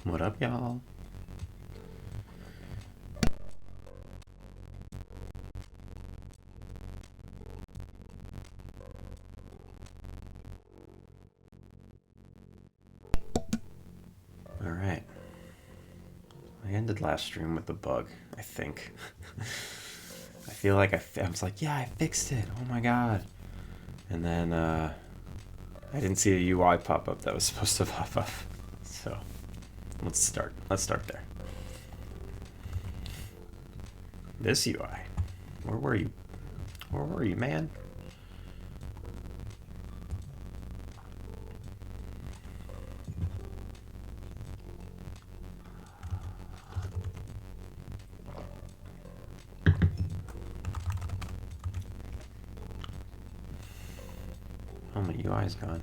What up, y'all? Alright. I ended last stream with the bug, I think. I feel like I was like, yeah, I fixed it. Oh my god. And then I didn't see a UI pop up that was supposed to pop up. So let's start. Let's start there. This UI. Where were you? Where were you, man? Oh, my UI's gone.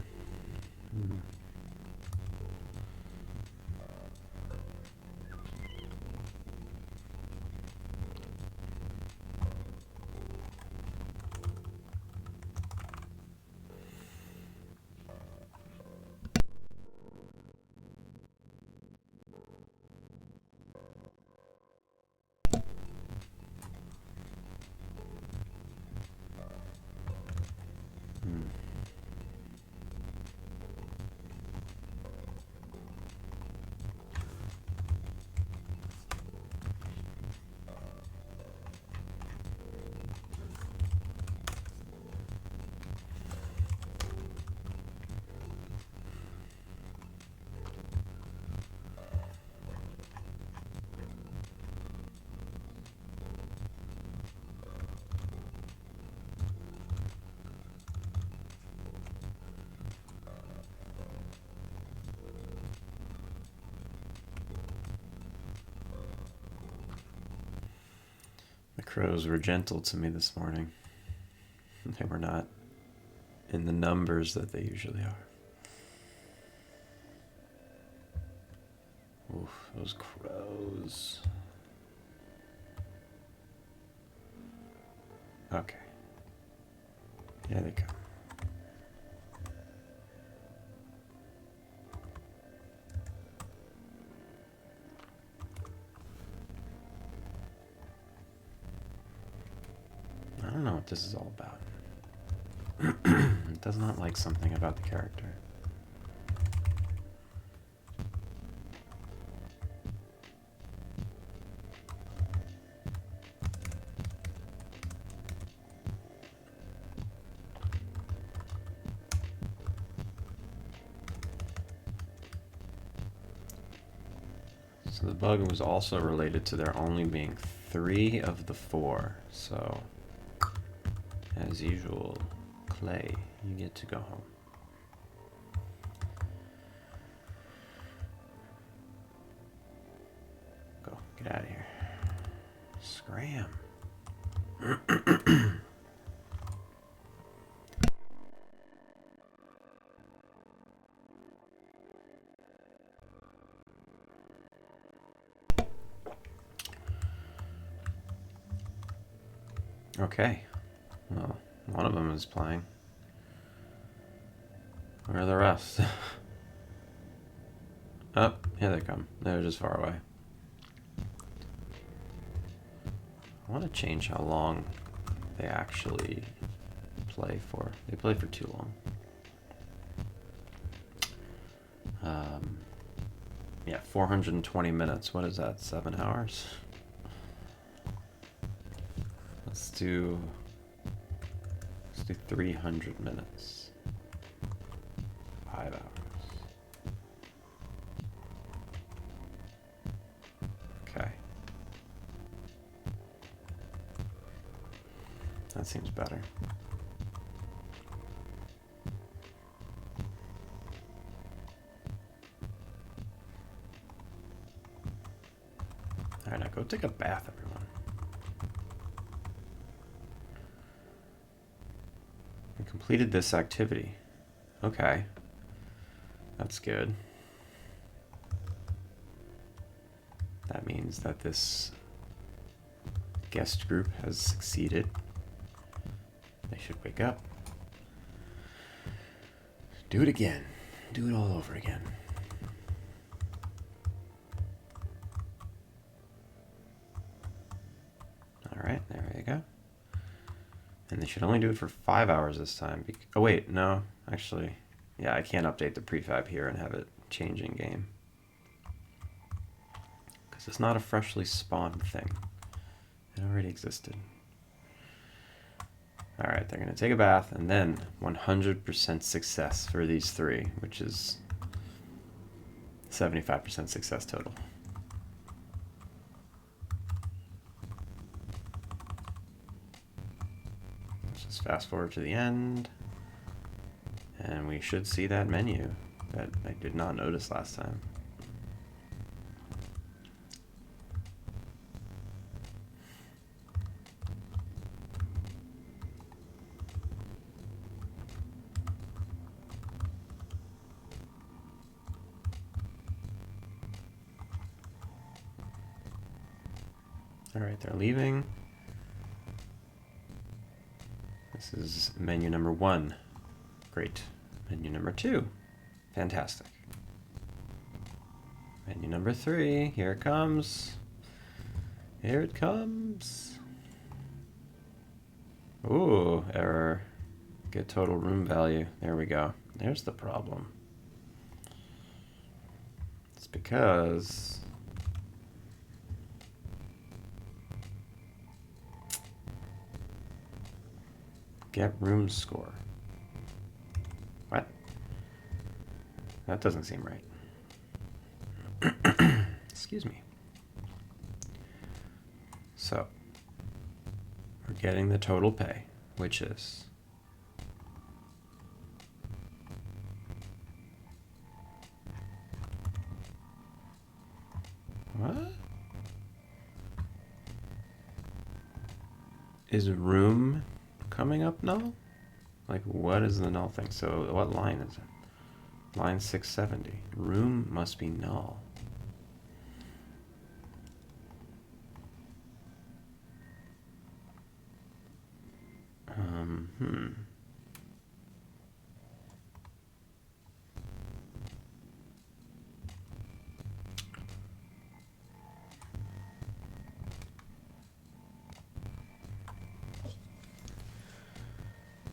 The crows were gentle to me this morning. They were not in the numbers that they usually are. Oof, those crows. Okay. Here they come. I don't know what this is all about. It does not like something about the character. So the bug was also related to there only being 3 of the 4. So, as usual, Clay, you get to go home. Go, get out of here. Scram. Okay. Well, one of them is playing. Where are the rest? Oh, here they come. They're just far away. I want to change how long they actually play for. They play for too long. Yeah, 420 minutes. What is that? 7 hours? Let's do 300 minutes. 5 hours. Okay. That seems better. Alright, now go take a bath, everyone. We completed this activity. Okay. That's good. That means that this guest group has succeeded. They should wake up. Do it again. Do it all over again. they should only do it for 5 hours this time. Oh wait, no, actually, yeah, I can't update the prefab here and have it change in game. Because it's not a freshly spawned thing. It already existed. Alright, they're going to take a bath, and then 100% success for these three, which is 75% success total. Let's just fast forward to the end, and we should see that menu that I did not notice last time. Alright, they're leaving. This is menu number 1. Great. Menu number 2. Fantastic. Menu number 3. Here it comes. Here it comes. Ooh, error. Get total room value. There we go. There's the problem. It's because get room score. What? That doesn't seem right. Excuse me. So, we're getting the total pay, which is what? Is room coming up null? Like, what is the null thing? So what line is it? Line 670. Room must be null.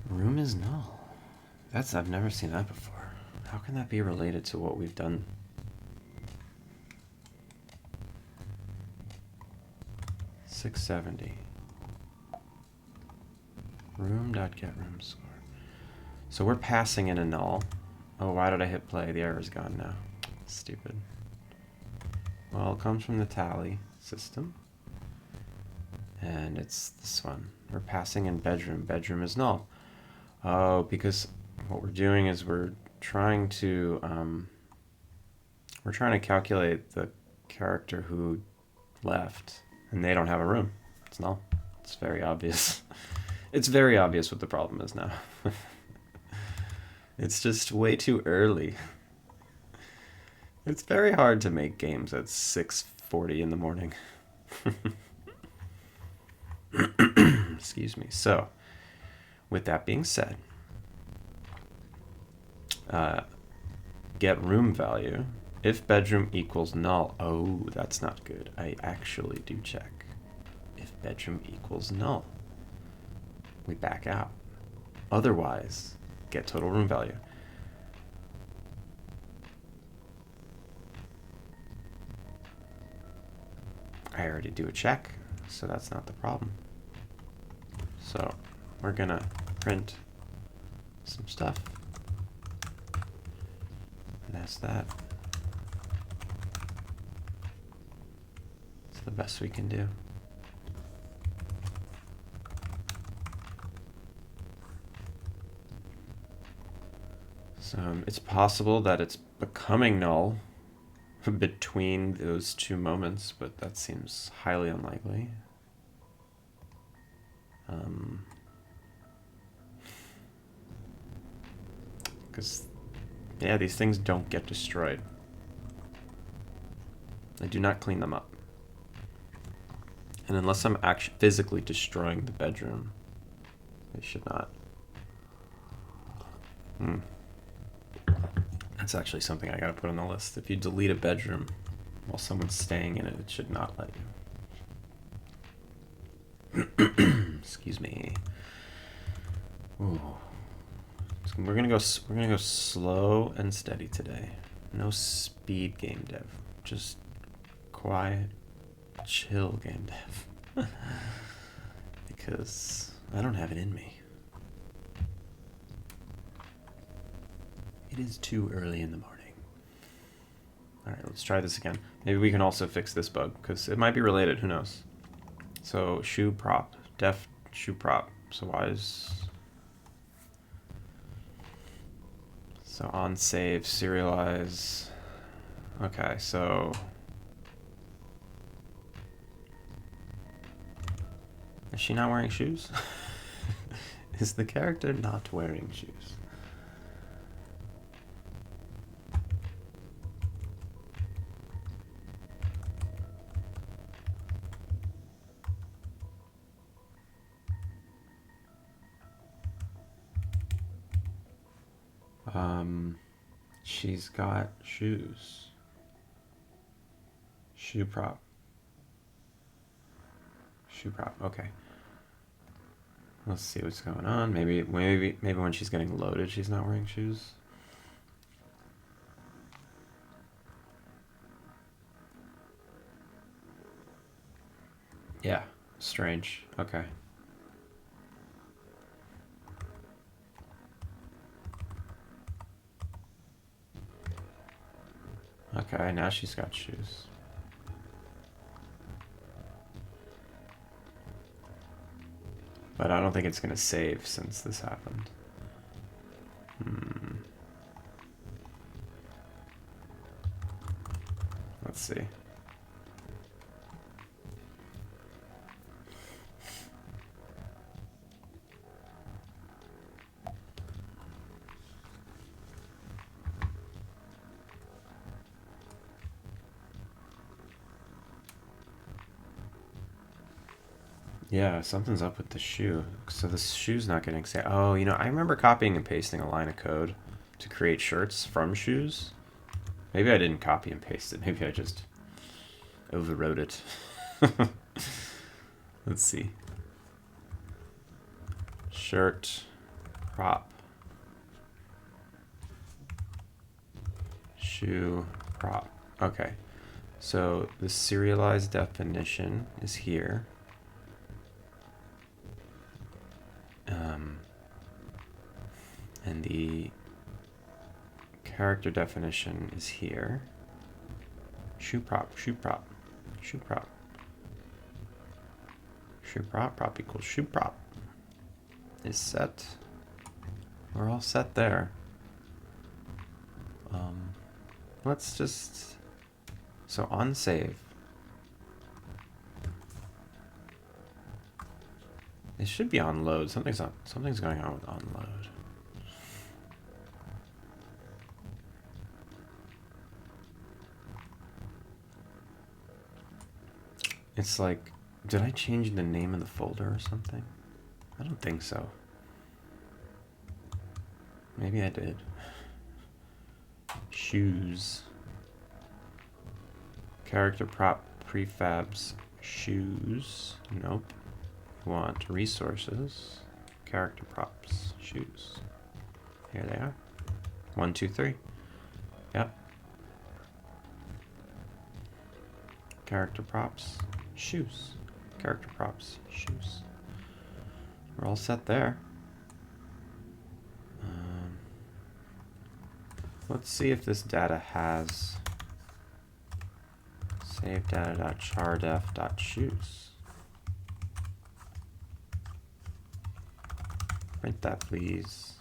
Room is null. I've never seen that before. How can that be related to what we've done? $670. Room.getRoom score. So we're passing in a null. Oh, why did I hit play? The error's gone now. Stupid. Well, it comes from the tally system. And it's this one. We're passing in bedroom. Bedroom is null. Oh, because what we're doing is we're trying to calculate the character who left, and they don't have a room. It's null. It's very obvious. It's very obvious what the problem is now. It's just way too early. It's very hard to make games at 6:40 in the morning. Excuse me. So, with that being said, get room value. If bedroom equals null, oh, that's not good. I actually do check. If bedroom equals null, we back out. Otherwise, get total room value. I already do a check, so that's not the problem. So we're gonna print some stuff. And that's that. It's the best we can do. So it's possible that it's becoming null between those two moments, but that seems highly unlikely. Because, yeah, these things don't get destroyed. I do not clean them up. And unless I'm actually physically destroying the bedroom, they should not. That's actually something I gotta put on the list. If you delete a bedroom while someone's staying in it, it should not let you. Excuse me. Ooh. We're gonna go slow and steady today. No speed game dev. Just quiet, chill game dev. Because I don't have it in me. It is too early in the morning. Alright, let's try this again. Maybe we can also fix this bug, because it might be related, who knows. So, shoe prop. Def shoe prop. So why is... So on save, serialize. Okay, so... Is she not wearing shoes? Is the character not wearing shoes? She's got shoes. Shoe prop. Shoe prop. Okay. Let's see what's going on. Maybe when she's getting loaded, she's not wearing shoes. Yeah. Strange. Okay. Okay, now she's got shoes. But I don't think it's going to save since this happened. Let's see. Yeah, something's up with the shoe. So the shoe's not getting saved. Oh, you know, I remember copying and pasting a line of code to create shirts from shoes. Maybe I didn't copy and paste it. Maybe I just overwrote it. Let's see. Shirt, prop, shoe, prop. Okay. So the serialized definition is here. And the character definition is here. Shoe prop, shoe prop, shoe prop. Shoe prop, prop equals shoe prop. Is set. We're all set there. Let's just... So on save. It should be on load. Something's going on with on load. It's like, did I change the name of the folder or something? I don't think so. Maybe I did. Shoes. Character prop prefabs shoes. Nope. Want resources. Character props shoes. Here they are. 1, 2, 3. Yep. Character props shoes. Character props shoes. We're all set there. Let's see if this data has save data.chardef.shoes. Print that, please.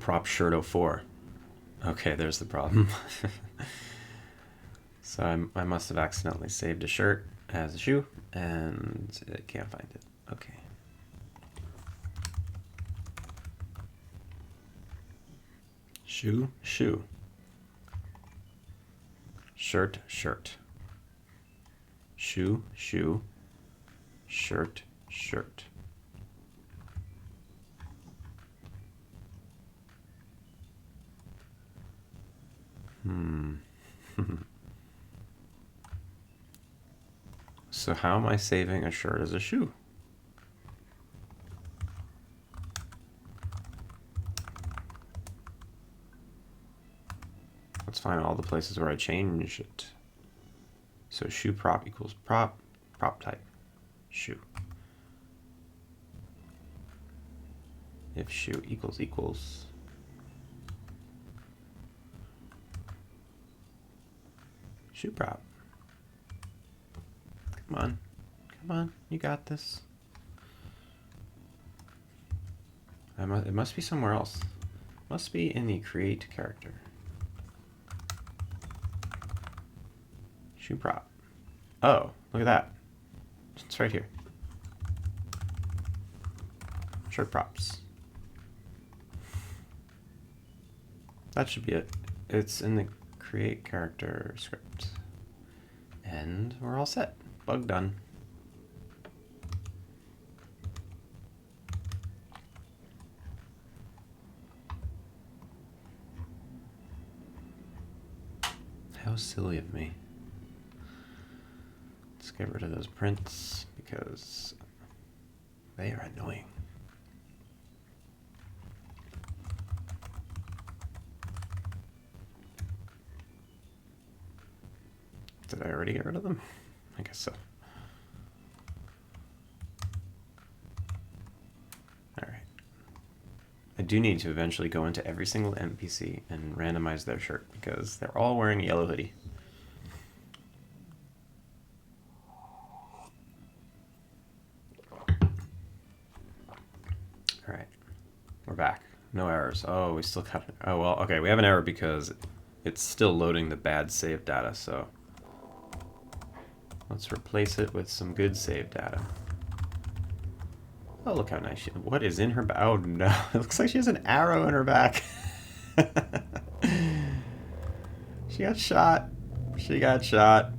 Prop shirt 04. Okay, there's the problem. So I must have accidentally saved a shirt as a shoe, and I can't find it. Okay. Shoe, shoe. Shirt, shirt. Shoe, shoe. Shirt, shirt. So how am I saving a shirt as a shoe? Let's find all the places where I change it. So shoe prop equals prop, prop type, shoe. If shoe equals equals. Shoe prop. Come on. Come on. You got this. It must be somewhere else. Must be in the create character. Shoe prop. Oh, look at that. It's right here. Shirt props. That should be it. It's in the create character script. And we're all set. Bug done. How silly of me. Let's get rid of those prints because they are annoying. Did I already get rid of them? I guess so. Alright. I do need to eventually go into every single NPC and randomize their shirt because they're all wearing a yellow hoodie. Alright. We're back. No errors. Oh, we still got it. Oh, well, okay, we have an error because it's still loading the bad save data, so let's replace it with some good save data. Oh, look how nice she is. What is in her back? Oh, no. It looks like she has an arrow in her back. She got shot. She got shot.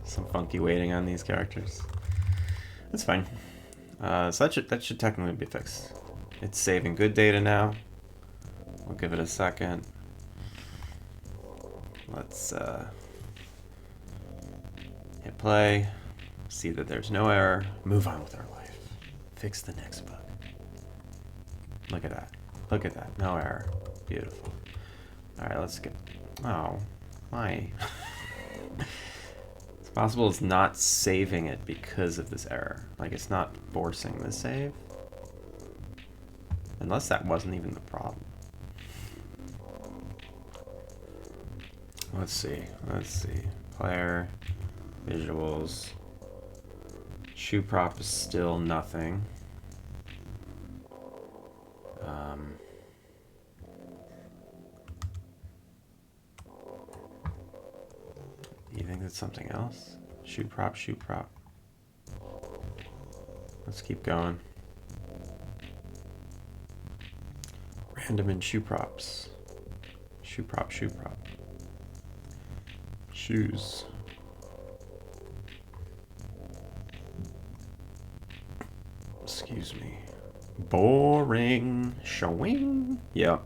Some funky waiting on these characters. That's fine. So that should technically be fixed. It's saving good data now. We'll give it a second. Let's hit play. See that there's no error. Move on with our life. Fix the next bug. Look at that. Look at that. No error. Beautiful. Alright, let's get... Oh, why? It's possible it's not saving it because of this error. Like, it's not forcing the save. Unless that wasn't even the problem. Let's see. Let's see. Player. Visuals. Shoe prop is still nothing. You think that's something else? Shoe prop, shoe prop. Let's keep going. Random and shoe props. Shoe prop, shoe prop. Shoes. Excuse me. Boring. Showing. Yeah.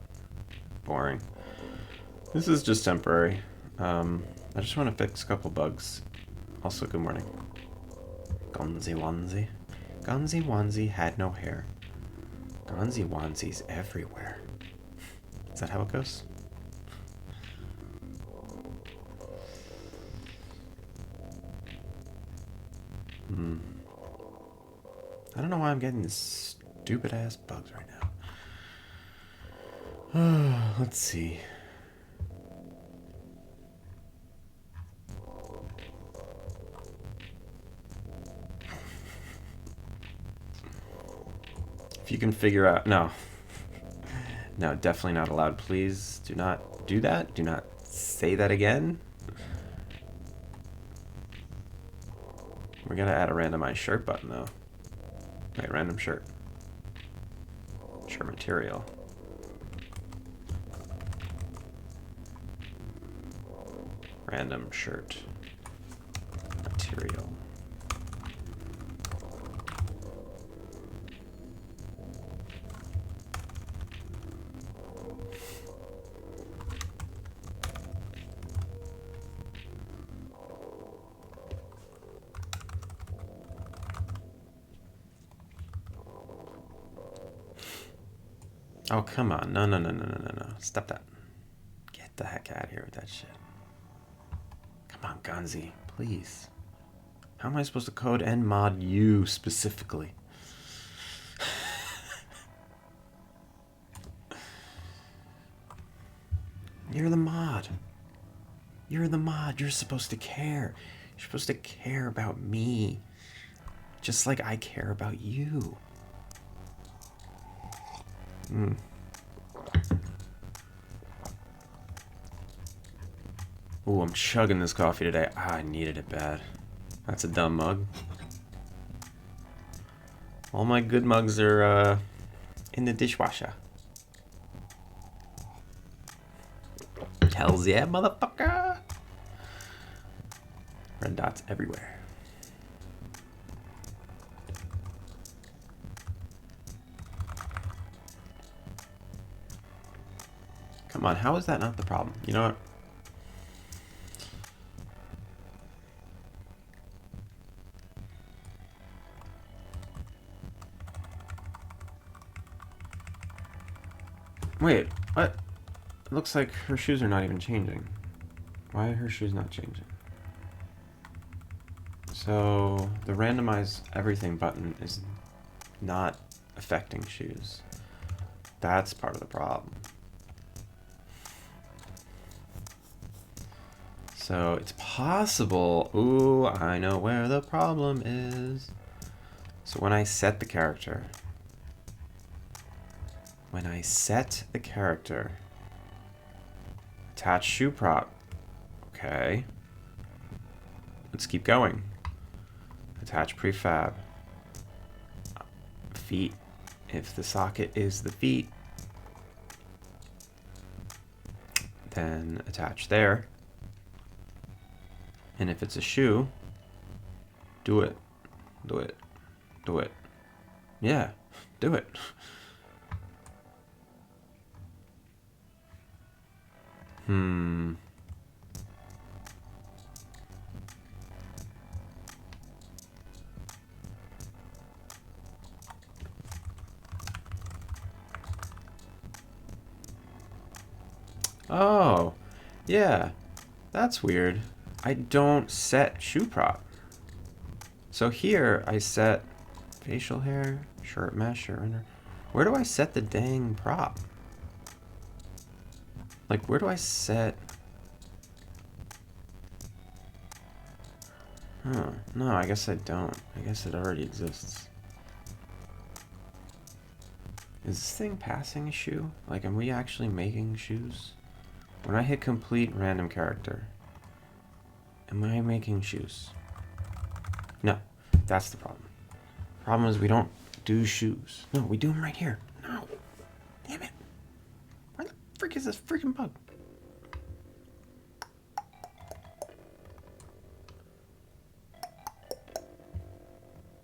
Boring. This is just temporary. I just want to fix a couple bugs. Also, good morning. Gonzi Wanzi. Gonzi Wanzi had no hair. Gonzi Wanzi's everywhere. Is that how it goes? I don't know why I'm getting these stupid ass bugs right now. Let's see. If you can figure out... No. No, definitely not allowed. Please do not do that. Do not say that again. We're going to add a randomized shirt button, though. Wait, random shirt. Shirt material. Random shirt. Material. Oh, come on. No, no, no, no, no, no, no. Stop that. Get the heck out of here with that shit. Come on, Gunzi. Please. How am I supposed to code and mod you specifically? You're the mod. You're the mod. You're supposed to care. You're supposed to care about me. Just like I care about you. Ooh, I'm chugging this coffee today. Ah, I needed it bad. That's a dumb mug. All my good mugs are in the dishwasher. Hells yeah, motherfucker! Red dots everywhere. Come on, how is that not the problem? You know what? Wait, what? It looks like her shoes are not even changing. Why are her shoes not changing? So, the randomize everything button is not affecting shoes. That's part of the problem. So, it's possible... Ooh, I know where the problem is. So when I set the character... Attach shoe prop. Okay. Let's keep going. Attach prefab. Feet. If the socket is the feet, then attach there. And if it's a shoe, do it. Do it. Do it. Yeah, do it. Oh, yeah, that's weird. I don't set shoe prop. So here I set facial hair, shirt mesh, or under. Where do I set the dang prop? Like, where do I set? Huh, no, I guess I don't. I guess it already exists. Is this thing passing a shoe? Like, am we actually making shoes? When I hit complete random character, am I making shoes? No, that's the problem. Problem is we don't do shoes. No, we do them right here. No, damn it. Where the frick is this freaking bug?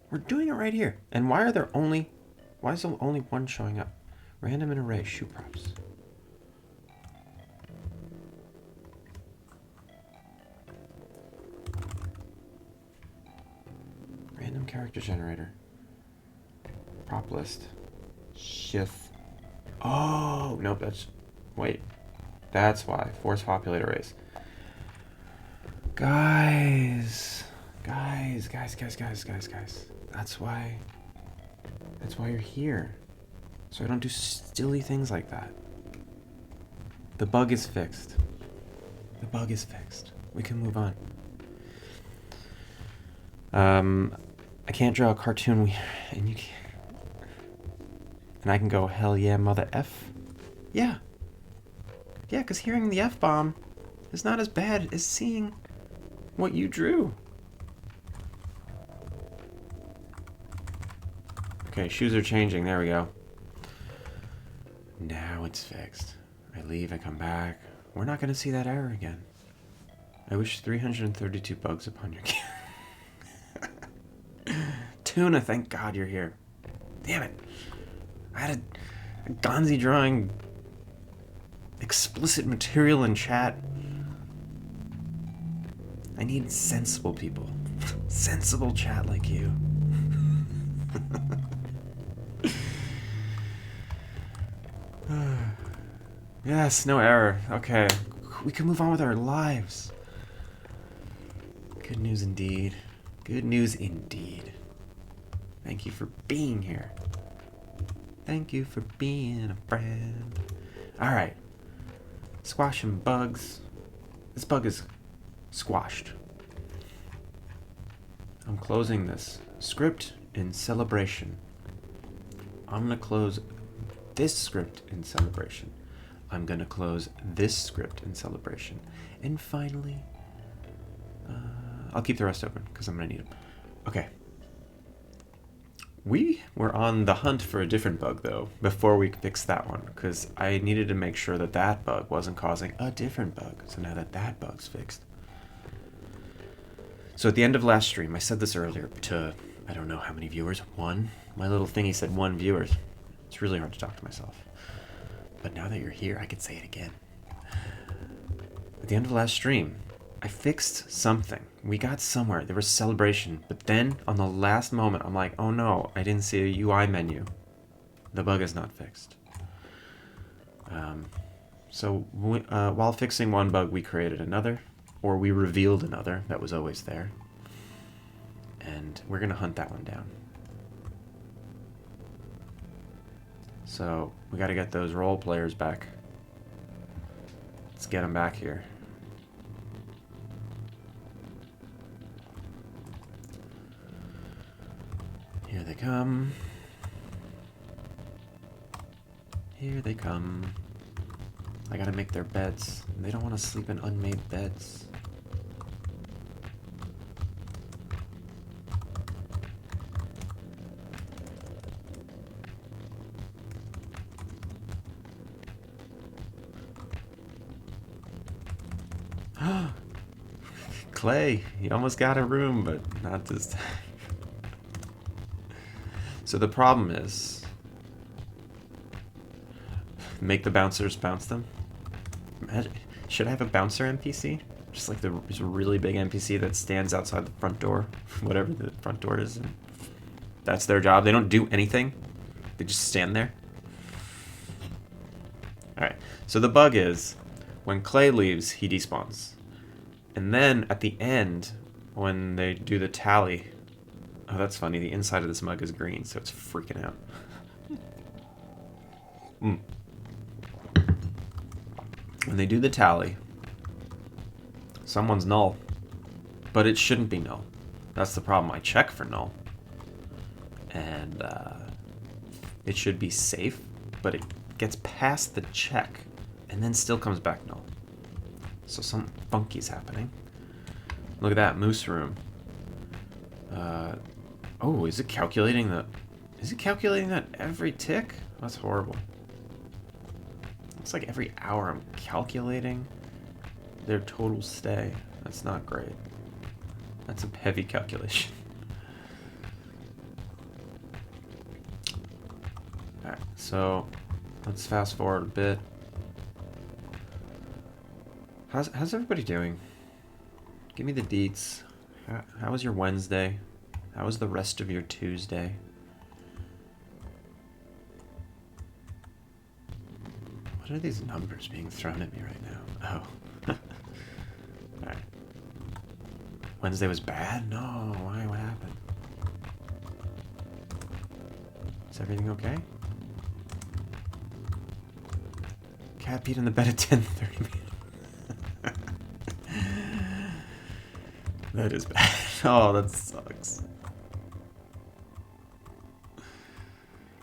We're doing it right here. And why is there only one showing up? Random and array shoe props. Random character generator. Prop list. Shift. Oh, nope, wait. That's why. Force populate arrays. Guys. That's why you're here. So I don't do silly things like that. The bug is fixed. The bug is fixed. We can move on. I can't draw a cartoon and you can't. And I can go, hell yeah, mother F. Yeah. Yeah, because hearing the F-bomb is not as bad as seeing what you drew. Okay, shoes are changing. There we go. Now it's fixed. I leave, I come back. We're not going to see that error again. I wish 332 bugs upon your camera. Tuna, thank God you're here. Damn it. I had a Gonzi drawing explicit material in chat. I need sensible people. Sensible chat like you. Yes, no error. Okay. We can move on with our lives. Good news indeed. Good news indeed. Thank you for being here. Thank you for being a friend. Alright. Squashing bugs. This bug is squashed. I'm closing this script in celebration. I'm going to close this script in celebration. I'm going to close this script in celebration. And finally, I'll keep the rest open because I'm going to need them. Okay. We were on the hunt for a different bug, though, before we fixed that one, because I needed to make sure that that bug wasn't causing a different bug. So now that that bug's fixed. So at the end of last stream, I said this earlier to, I don't know how many viewers, 1? My little thingy said 1 viewers. It's really hard to talk to myself. But now that you're here, I can say it again. At the end of last stream, I fixed something. We got somewhere. There was celebration. But then, on the last moment, I'm like, oh no, I didn't see a UI menu. The bug is not fixed. While fixing one bug, we created another. Or we revealed another that was always there. And we're going to hunt that one down. So, we got to get those role players back. Let's get them back here. Here they come. Here they come. I gotta make their beds. They don't want to sleep in unmade beds. Clay, you almost got a room, but not this time. So the problem is, make the bouncers bounce them. Imagine, should I have a bouncer NPC? Just like there's a really big NPC that stands outside the front door, whatever the front door is. And that's their job. They don't do anything. They just stand there. Alright, so the bug is, when Clay leaves, he despawns. And then, at the end, when they do the tally... Oh, that's funny. The inside of this mug is green, so it's freaking out. When they do the tally, someone's null. But it shouldn't be null. That's the problem. I check for null. And it should be safe, but it gets past the check and then still comes back null. So something funky's happening. Look at that, moose room. Oh, is it calculating the... Is it calculating that every tick? That's horrible. It's like every hour I'm calculating their total stay. That's not great. That's a heavy calculation. Alright, so let's fast forward a bit. How's everybody doing? Give me the deets. How was your Wednesday? How was the rest of your Tuesday? What are these numbers being thrown at me right now? Oh. Alright. Wednesday was bad? No, why? What happened? Is everything okay? Cat peed in the bed at 10:30. That is bad. Oh, that sucks.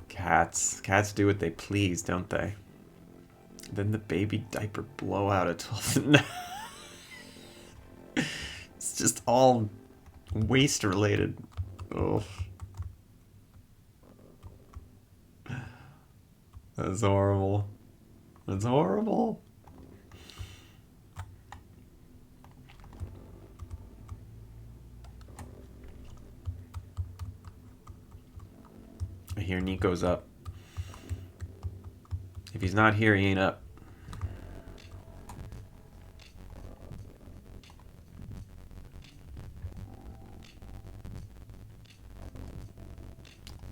Cats do what they please, don't they? Then the baby diaper blowout at 12. It's just all waste related. Oh. That's horrible. That's horrible. I hear Nico's up. If he's not here, he ain't up.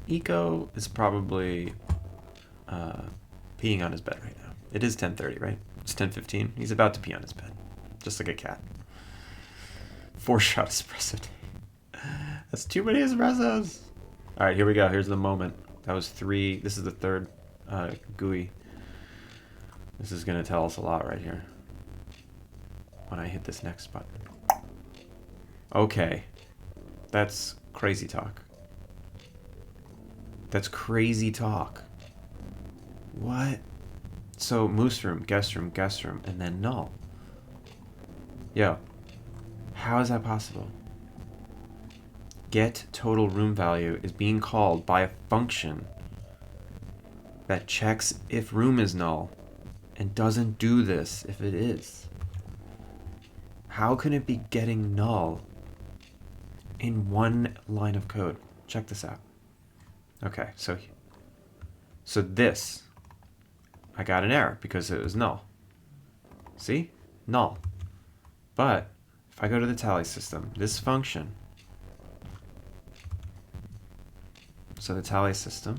Eco is probably peeing on his bed right now. It is 10:30, right? It's 10:15. He's about to pee on his bed, just like a cat. 4-shot espresso day. That's too many espressos. All right, here we go. Here's the moment. That was 3. This is the third GUI. This is gonna tell us a lot right here. When I hit this next button. Okay, that's crazy talk. That's crazy talk. What? So moose room, guest room, and then null. Yo, how is that possible? Get total room value is being called by a function that checks if room is null and doesn't do this if it is. How can it be getting null in one line of code? Check this out. Okay, so this, I got an error because it was null. See? Null. But if I go to the tally system, this function, so the tally system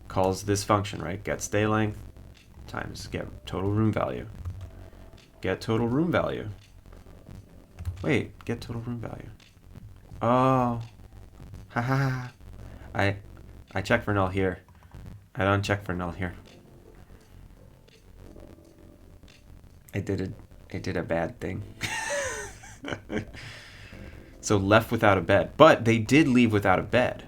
calls this function, right? Get stay length times get total room value. Get total room value. Wait, get total room value. Oh. Haha. I check for null here. I don't check for null here. I did a bad thing. So left without a bed. But they did leave without a bed.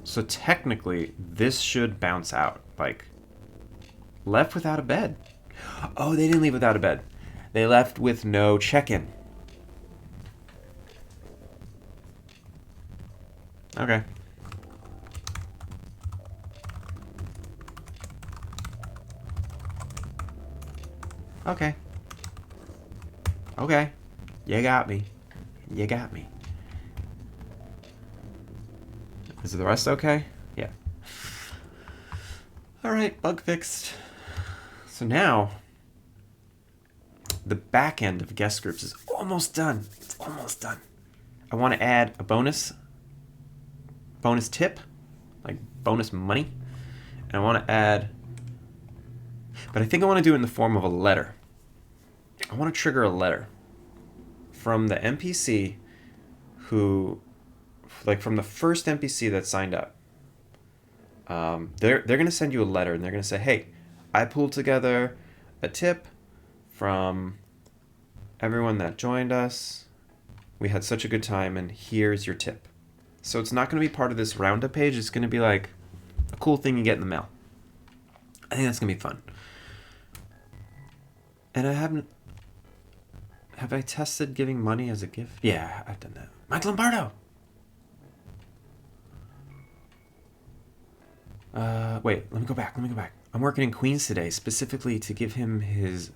So technically, this should bounce out. Like, left without a bed. Oh, they didn't leave without a bed. They left with no check-in. Okay. Okay. Okay. You got me. You got me. Is the rest okay? Yeah. Alright, bug fixed. So now, the back end of guest groups is almost done. It's almost done. I want to add a bonus tip, like bonus money. And I want to add, but I think I want to do it in the form of a letter. I want to trigger a letter from the NPC who, like from the first NPC that signed up. They're going to send you a letter and they're going to say, hey, I pulled together a tip from everyone that joined us. We had such a good time and here's your tip. So it's not going to be part of this roundup page. It's going to be like a cool thing you get in the mail. I think that's going to be fun. And have I tested giving money as a gift? Yeah, I've done that. Mike Lombardo! Wait, let me go back. I'm working in Queens today, specifically to give him his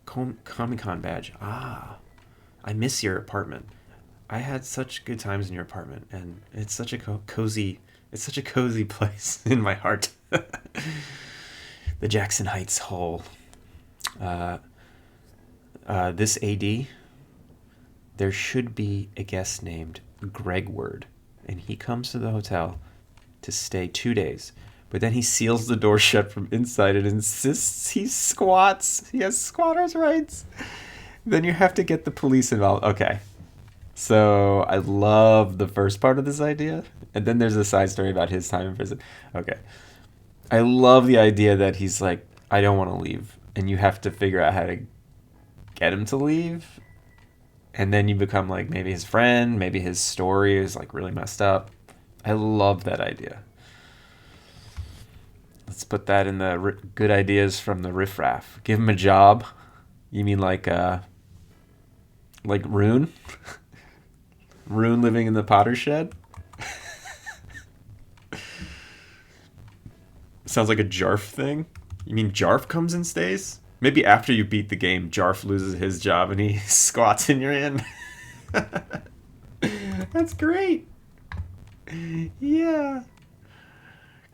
Comic-Con badge. Ah, I miss your apartment. I had such good times in your apartment, and it's such a cozy place in my heart. The Jackson Heights hole. This AD, there should be a guest named Greg Word, and he comes to the hotel to stay 2 days. But then he seals the door shut from inside and insists he squats. He has squatters' rights. Then you have to get the police involved. Okay. So I love the first part of this idea. And then there's a side story about his time in prison. Okay. I love the idea that he's like, I don't want to leave. And you have to figure out how to get him to leave. And then you become like maybe his friend. Maybe his story is like really messed up. I love that idea. Let's put that in the good ideas from the riffraff. Give him a job. You mean like Rune? Rune living in the Potter shed? Sounds like a Jarf thing. You mean Jarf comes and stays? Maybe after you beat the game, Jarf loses his job and he squats in your inn. That's great. Yeah.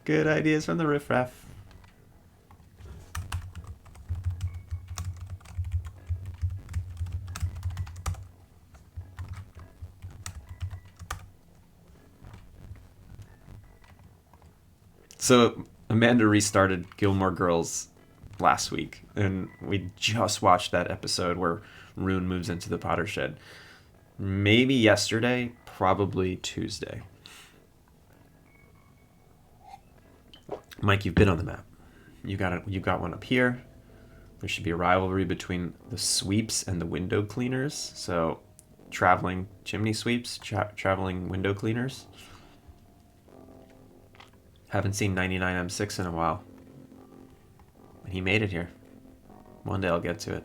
Good ideas from the riffraff. So Amanda restarted Gilmore Girls last week, and we just watched that episode where Rune moves into the Potter Shed. Maybe yesterday, probably Tuesday. Mike, you've been on the map. You got one up here. There should be a rivalry between the sweeps and the window cleaners. So, traveling chimney sweeps, traveling window cleaners. Haven't seen 99M6 in a while. And he made it here. One day I'll get to it.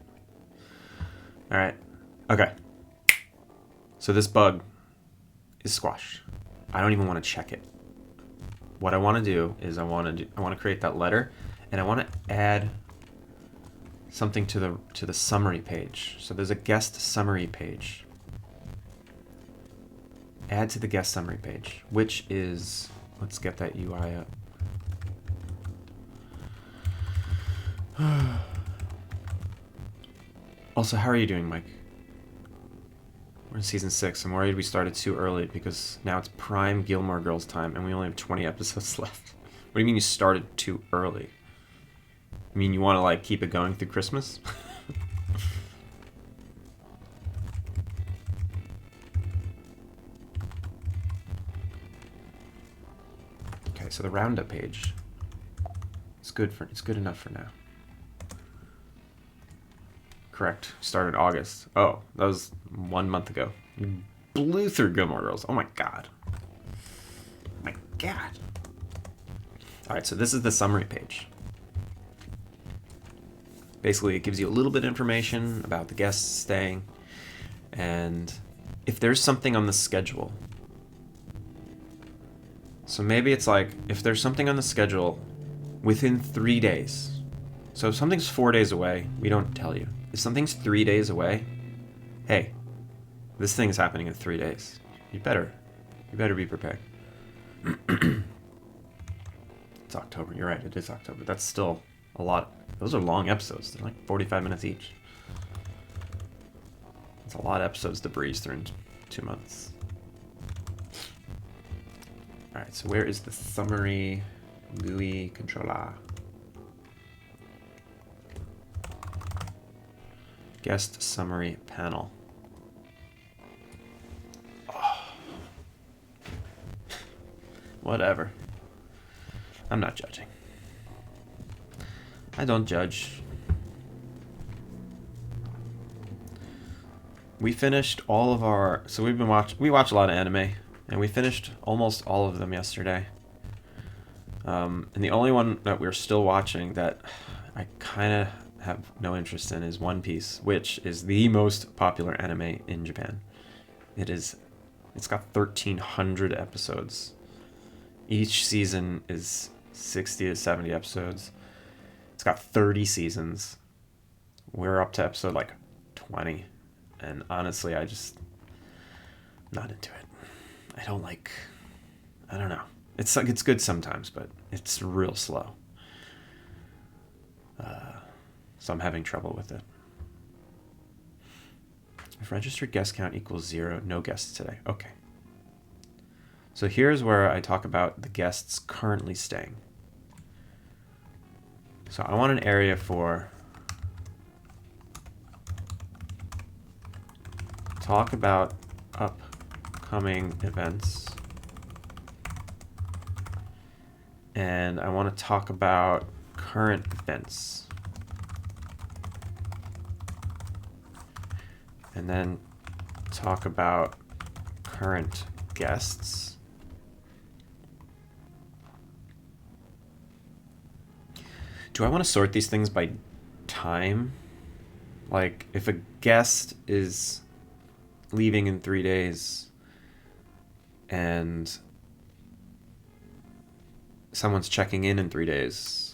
Alright. Okay. So this bug is squashed. I don't even want to check it. What I want to do is I want to create that letter, and I want to add something to the summary page. So there's a guest summary page. Add to the guest summary page, which is, let's get that UI up. Also, how are you doing, Mike? We're in season 6. I'm worried we started too early because now it's prime Gilmore Girls time and we only have 20 episodes left. What do you mean you started too early? I mean, you want to like keep it going through Christmas? Okay, so the roundup page. It's good enough for now. Correct. Started August. Oh, that was 1 month ago. You blew through Gilmore Girls. Oh my god. My god. Alright, so this is the summary page. Basically, it gives you a little bit of information about the guests staying, and if there's something on the schedule. So maybe it's like, if there's something on the schedule within 3 days. So if something's 4 days away, we don't tell you. If something's 3 days away, hey, this thing is happening in 3 days. You better be prepared. It's October. You're right. It is October. That's still a lot. Those are long episodes. They're like 45 minutes each. It's a lot of episodes to breeze through in 2 months. All right. So where is the summary GUI controller? Guest summary panel. Oh. Whatever. I'm not judging. I don't judge. We finished all of our... So we watch a lot of anime, and we finished almost all of them yesterday. And the only one that we're still watching that I kind of have no interest in is One Piece, which is the most popular anime in Japan. It's got 1,300 episodes. Each season is 60 to 70 episodes. It's got 30 seasons. We're up to episode like 20. And honestly, I'm not into it. I don't know. It's good sometimes, but it's real slow. So I'm having trouble with it. If registered guest count equals 0, no guests today. Okay. So here's where I talk about the guests currently staying. So I want an area for talk about upcoming events. And I want to talk about current events. And then talk about current guests. Do I want to sort these things by time? Like, if a guest is leaving in 3 days and someone's checking in 3 days,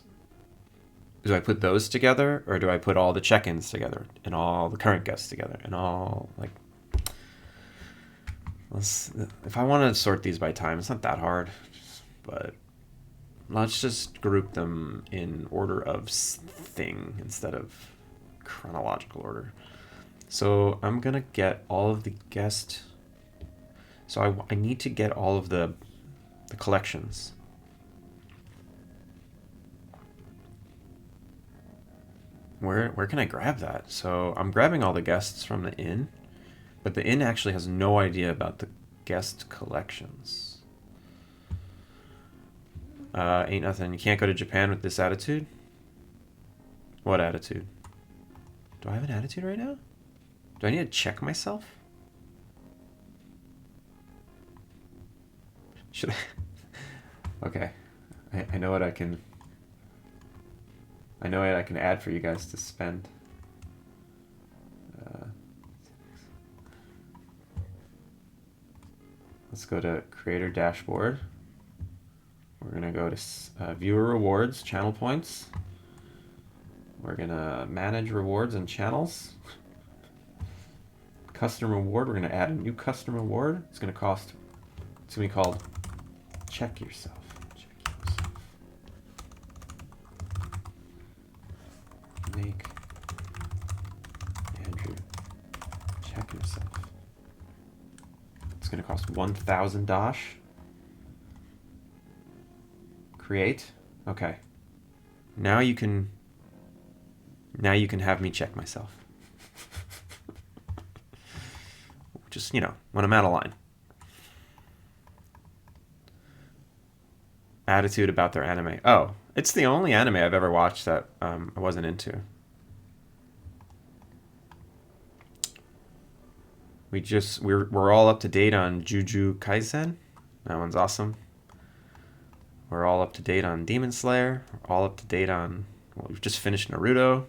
do I put those together, or do I put all the check-ins together and all the current guests together and all, like, If I want to sort these by time, it's not that hard, but let's just group them in order of thing instead of chronological order. So I'm gonna get all of the guest. So I need to get all of the collections. Where can I grab that? So I'm grabbing all the guests from the inn, but the inn actually has no idea about the guest collections. Ain't nothing. You can't go to Japan with this attitude? What attitude? Do I have an attitude right now? Do I need to check myself? Should I? Okay. I know what I can... I know what I can add for you guys to spend. Let's go to Creator Dashboard. We're going to go to Viewer Rewards, Channel Points. We're going to Manage Rewards and Channels. Custom Reward, we're going to add a new custom reward. It's going to cost, it's going to be called Check Yourself. Make Andrew check yourself. It's going to cost 1,000 Dosh. Create. Okay. Now you can have me check myself. Just, you know, when I'm out of line. Attitude about their anime. Oh, it's the only anime I've ever watched that I wasn't into. We're all up to date on Jujutsu Kaisen. That one's awesome. We're all up to date on Demon Slayer. We're all up to date on... Well, we've just finished Naruto.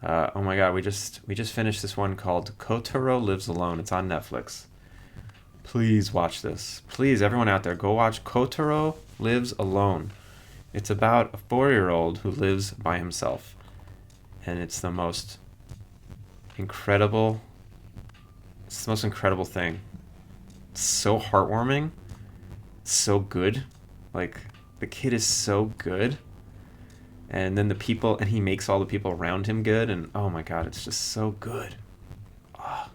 Oh my god, we just finished this one called Kotaro Lives Alone. It's on Netflix. Please watch this. Please, everyone out there, go watch Kotaro Lives Alone. It's about a 4-year-old who lives by himself. And it's the most incredible... It's the most incredible thing. It's so heartwarming. It's so good. Like, the kid is so good. And then and he makes all the people around him good. And oh my god, it's just so good. Oh,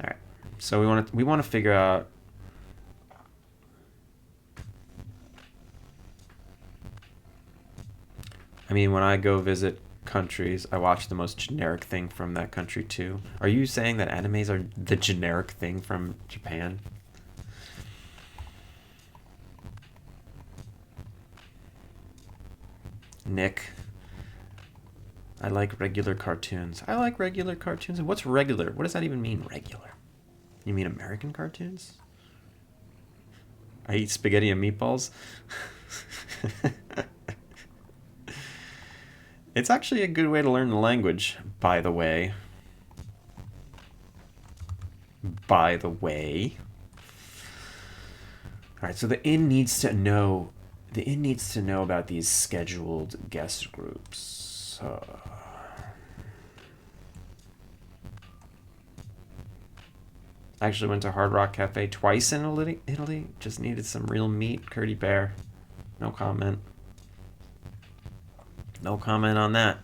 Alright. So we want to figure out... I mean, when I go visit countries, I watch the most generic thing from that country too. Are you saying that animes are the generic thing from Japan? Nick, I like regular cartoons. I like regular cartoons. And what's regular? What does that even mean, regular? You mean American cartoons? I eat spaghetti and meatballs. It's actually a good way to learn the language, by the way. By the way. Alright, so the inn needs to know... The inn needs to know about these scheduled guest groups. I actually went to Hard Rock Cafe twice in Italy. Just needed some real meat. Curdy Bear. No comment. No comment on that.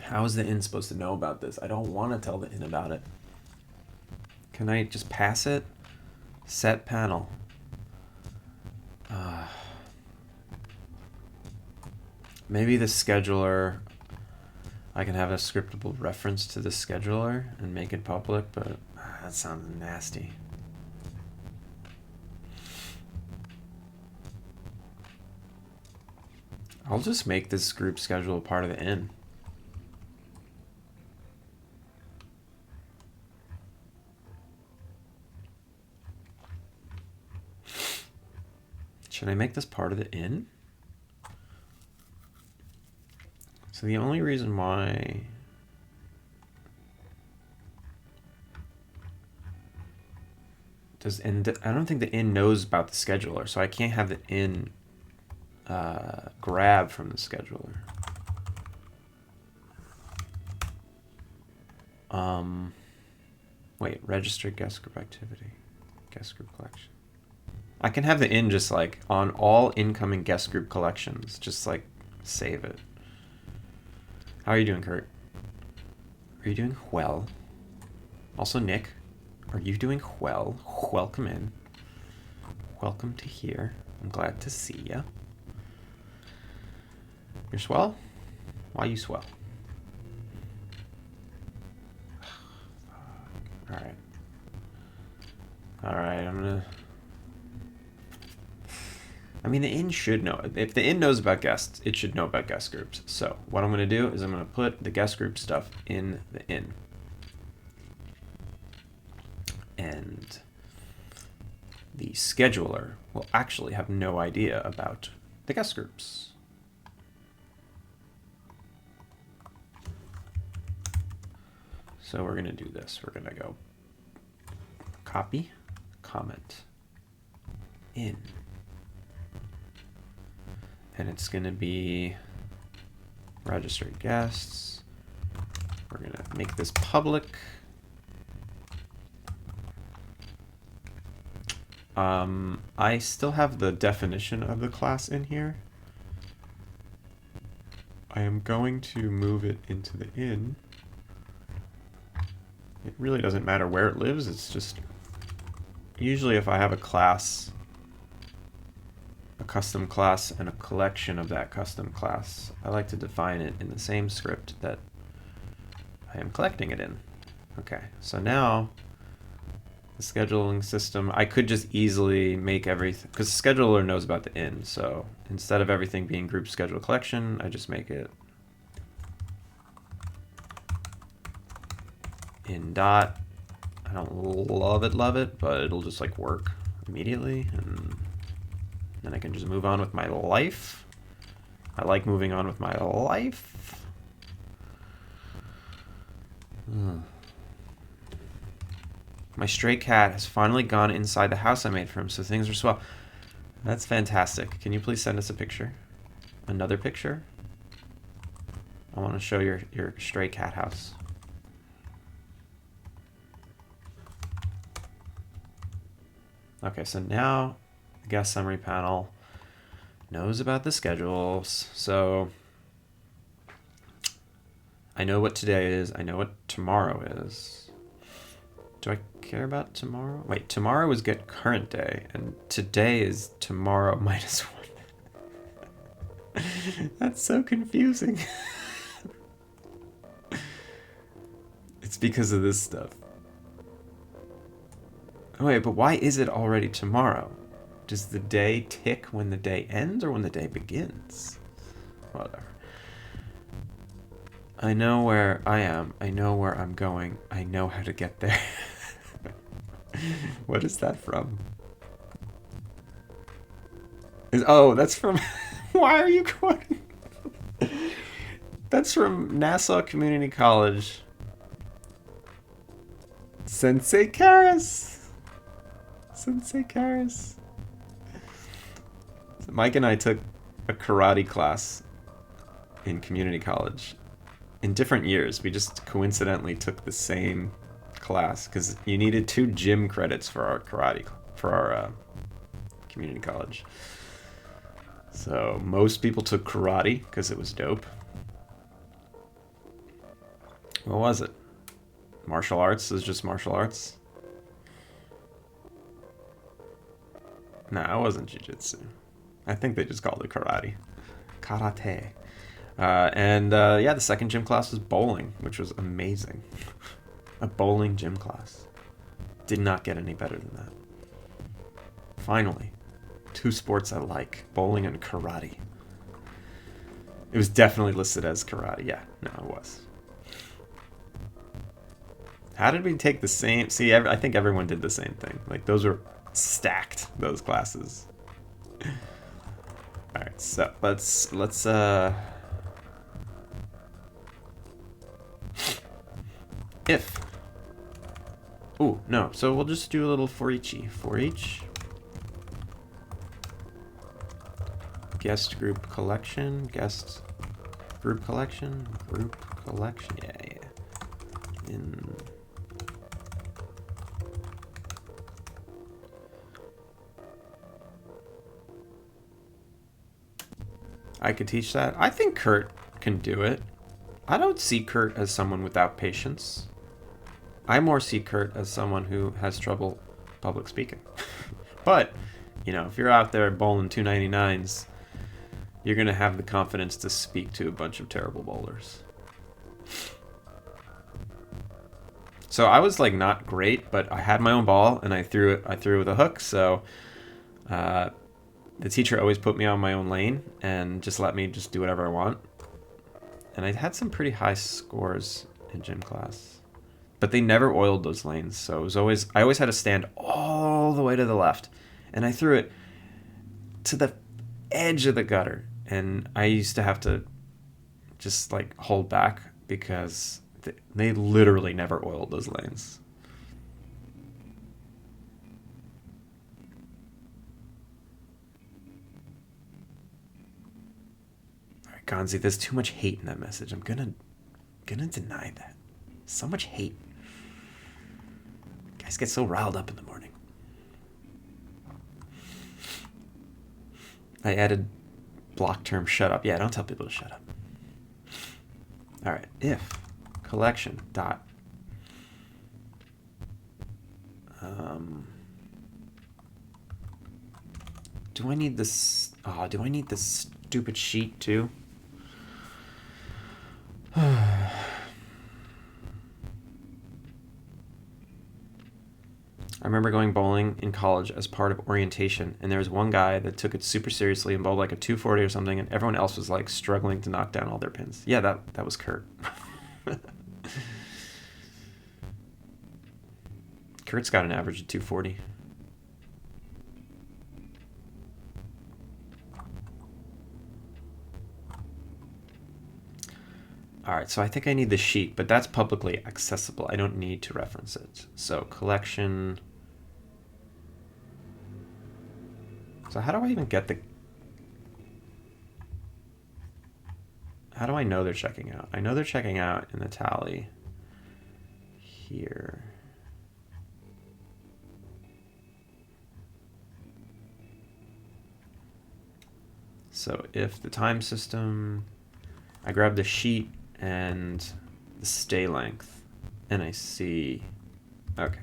How is the inn supposed to know about this? I don't want to tell the inn about it. Can I just pass it? Set panel. Maybe the scheduler... I can have a scriptable reference to the scheduler and make it public, but that sounds nasty. I'll just make this group schedule a part of the inn. Should I make this part of the inn? So the only reason why... I don't think the inn knows about the scheduler, so I can't have the inn grab from the scheduler. Wait, register guest group activity, guest group collection. I can have the inn just like on all incoming guest group collections, just like save it. How are you doing, Kurt? Are you doing well? Also, Nick, are you doing well? Welcome in. Welcome to here. I'm glad to see ya. You're swell? Why you swell? Alright. Alright, I'm gonna... I mean, the inn should know. If the inn knows about guests, it should know about guest groups. So what I'm going to do is I'm going to put the guest group stuff in the inn. And the scheduler will actually have no idea about the guest groups. So we're going to do this. We're going to go copy, comment, in. And it's going to be registered guests. We're going to make this public. I still have the definition of the class in here. I am going to move it into the inn. It really doesn't matter where it lives. It's just usually if I have a class, a custom class, and a collection of that custom class, I like to define it in the same script that I am collecting it in. Okay, so now the scheduling system, I could just easily make everything, because the scheduler knows about the inn, so instead of everything being group schedule collection, I just make it in dot. I don't love it, but it'll just like work immediately, and then I can just move on with my life. I like moving on with my life. My stray cat has finally gone inside the house I made for him, so things are swell. That's fantastic. Can you please send us a picture? Another picture? I want to show your stray cat house. Okay, so now the guest summary panel knows about the schedules. So I know what today is. I know what tomorrow is. Do I care about tomorrow? Wait, tomorrow is get current day, and today is tomorrow minus 1. That's so confusing. It's because of this stuff. Oh, wait, but why is it already tomorrow? Does the day tick when the day ends or when the day begins? Whatever. I know where I am. I know where I'm going. I know how to get there. What is that from? Oh, that's from... Why are you quoting? That's from Nassau Community College. Sensei Karas. Sensei Karas. So Mike and I took a karate class in community college. In different years, we just coincidentally took the same class because you needed 2 gym credits for our karate, for our community college. So most people took karate because it was dope. What was it? Martial arts is just martial arts? Nah, it wasn't jiu-jitsu. I think they just called it karate. Karate. Yeah, the second gym class was bowling, which was amazing. A bowling gym class. Did not get any better than that. Finally, 2 sports I like, bowling and karate. It was definitely listed as karate. Yeah, no, it was. How did we take the same? See, I think everyone did the same thing. Like, those were stacked, those classes. All right, so let's if Ooh, no. So we'll just do a little for eachy. For each. Guest group collection. Guest group collection. Group collection. Yeah, yeah. In. I could teach that. I think Kurt can do it. I don't see Kurt as someone without patience. I more see Kurt as someone who has trouble public speaking. But, you know, if you're out there bowling 299s, you're going to have the confidence to speak to a bunch of terrible bowlers. So I was like not great, but I had my own ball and I threw it with a hook. So the teacher always put me on my own lane and just let me just do whatever I want. And I had some pretty high scores in gym class. But they never oiled those lanes, so it was I always had to stand all the way to the left. And I threw it to the edge of the gutter. And I used to have to just like hold back because they literally never oiled those lanes. All right, Gonzi, there's too much hate in that message. I'm gonna deny that. So much hate. Guys get so riled up in the morning. I added block term shut up. Yeah, don't tell people to shut up. All right, if collection dot do I need this? Oh, do I need this stupid sheet too? I remember going bowling in college as part of orientation, and there was one guy that took it super seriously and bowled like a 240 or something, and everyone else was like struggling to knock down all their pins. Yeah, that was Kurt. Kurt's got an average of 240. All right, so I think I need the sheet, but that's publicly accessible. I don't need to reference it. So collection. So how do I even get the... How do I know they're checking out? I know they're checking out in the tally here. So if the time system, I grab the sheet and the stay length, and I see, okay.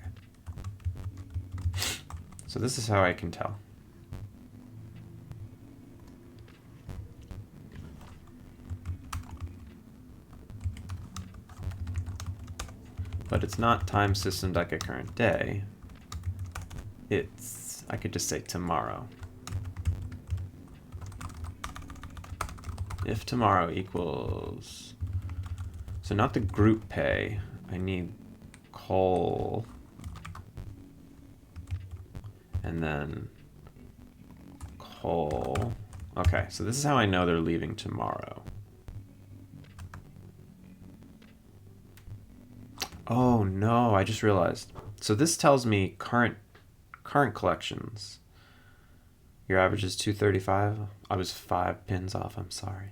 So this is how I can tell. But it's not time system like a current day. It's, I could just say tomorrow. If tomorrow equals, so not the group pay, I need coal, and then coal. Okay, so this is how I know they're leaving tomorrow. Oh no, I just realized. So this tells me current collections. Your average is 235. I was 5 pins off, I'm sorry.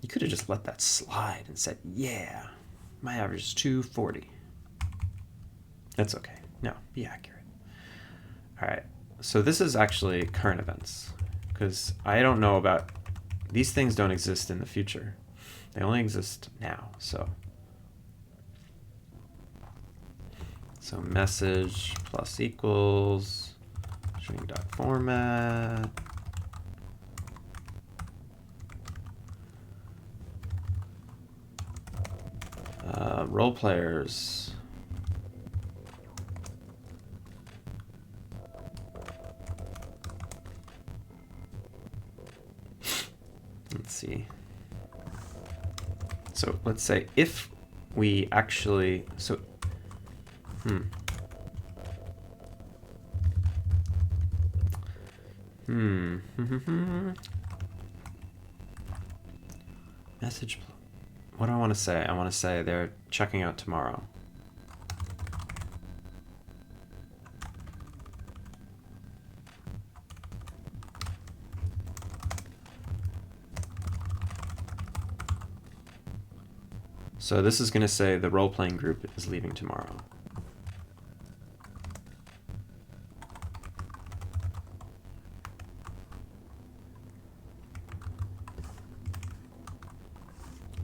You could have just let that slide and said, yeah, my average is 240. That's okay. No, be accurate. All right, so this is actually current events, because I don't know about, these things don't exist in the future. They only exist now, so message plus equals string.format. Role players. Let's see. So let's say if we actually, so, Message. What do I want to say? I want to say they're checking out tomorrow. So this is going to say the role-playing group is leaving tomorrow.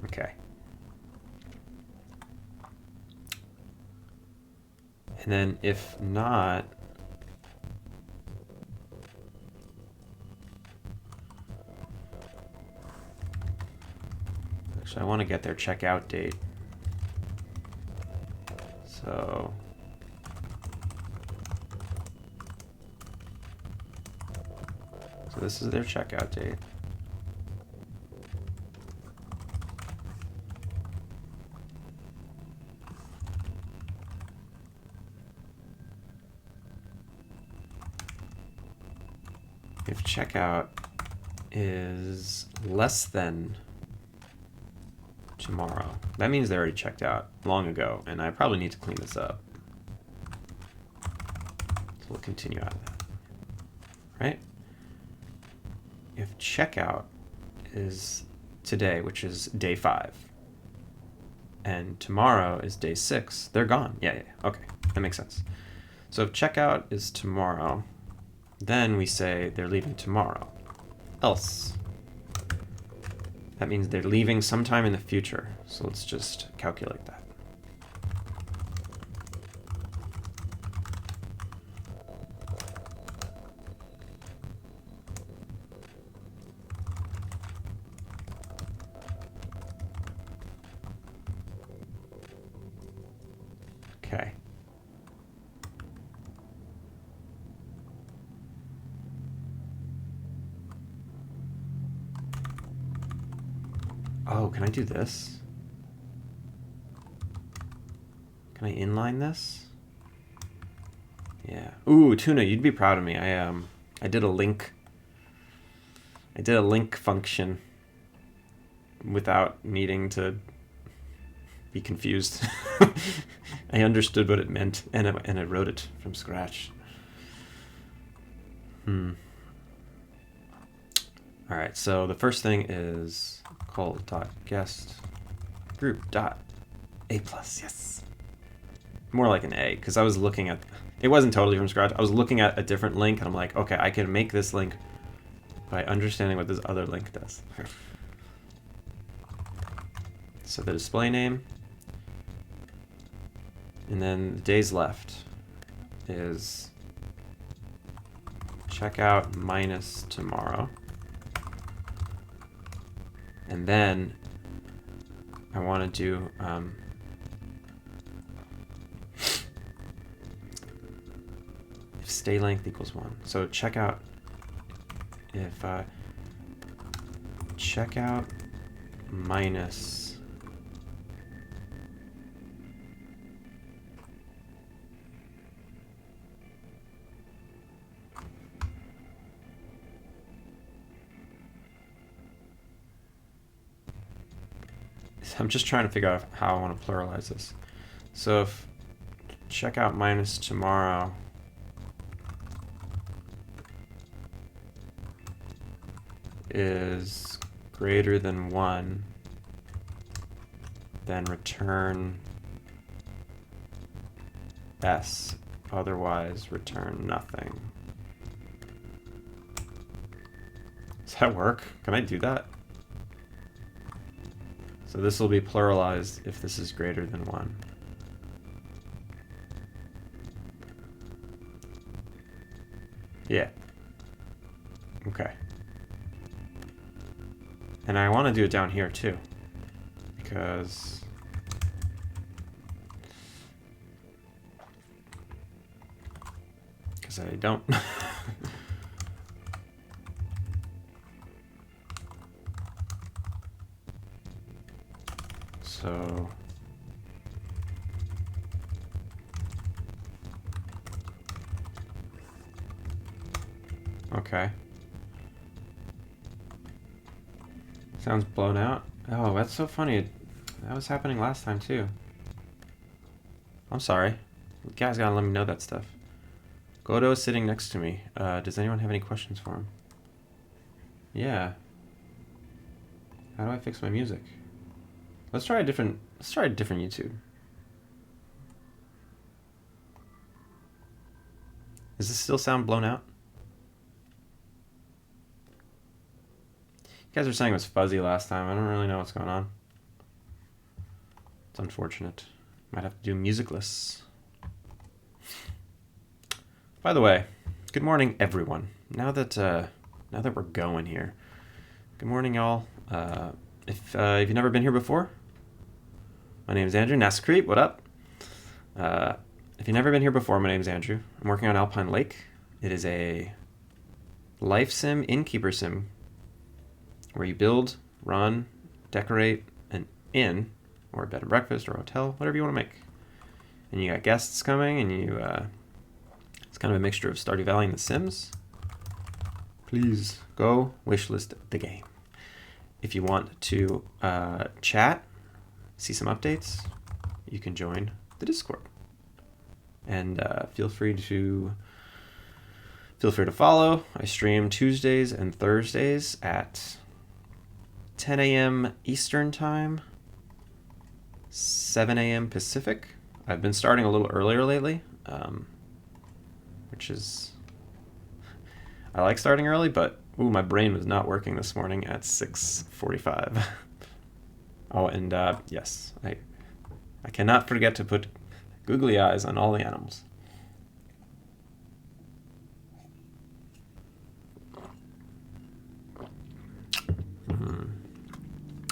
Okay. And then if not, actually I want to get their checkout date. So this is their checkout date. If checkout is less than tomorrow, that means they already checked out long ago, and I probably need to clean this up. So we'll continue out of that. Right? If checkout is today, which is day 5, and tomorrow is day 6, they're gone. Yeah, okay, that makes sense. So if checkout is tomorrow, then we say they're leaving tomorrow. Else. That means they're leaving sometime in the future. So let's just calculate that. Okay. Oh, can I do this? Can I inline this? Yeah. Ooh, Tuna, you'd be proud of me. I did a link. I did a link function without needing to be confused. I understood what it meant, and I wrote it from scratch. All right, so the first thing is call.guest group.a+, yes. More like an A, because I was looking at, it wasn't totally from scratch. I was looking at a different link, and I'm like, okay, I can make this link by understanding what this other link does. So the display name, and then the days left is checkout minus tomorrow. And then I want to do if stay length equals 1. So checkout, if checkout minus I'm just trying to figure out how I want to pluralize this. So if checkout minus tomorrow is greater than 1, then return S, otherwise return nothing. Does that work? Can I do that? So this will be pluralized if this is greater than 1. Yeah. Okay. And I want to do it down here too, because I don't. So okay. Sounds blown out. Oh, that's so funny. That was happening last time too. I'm sorry. You guys gotta let me know that stuff. Godo is sitting next to me. Does anyone have any questions for him? Yeah. How do I fix my music? Let's try a different YouTube. Does this still sound blown out? You guys were saying it was fuzzy last time. I don't really know what's going on. It's unfortunate. Might have to do musicless. By the way, good morning, everyone. Now that we're going here, good morning, y'all. If you've never been here before, my name is Andrew. NASA Creep, what up? If you've never been here before, my name is Andrew. I'm working on Alpine Lake. It is a life sim, Innkeeper-Sim, where you build, run, decorate an inn, or a bed and breakfast, or a hotel, whatever you want to make. And you got guests coming, and you it's kind of a mixture of Stardew Valley and The Sims. Please go wishlist the game. If you want to chat, see some updates, you can join the Discord. And feel free to follow. I stream Tuesdays and Thursdays at 10 a.m. Eastern Time, 7 a.m. Pacific. I've been starting a little earlier lately, which is... I like starting early, but my brain was not working this morning at 6:45. Oh, and yes, I cannot forget to put googly eyes on all the animals.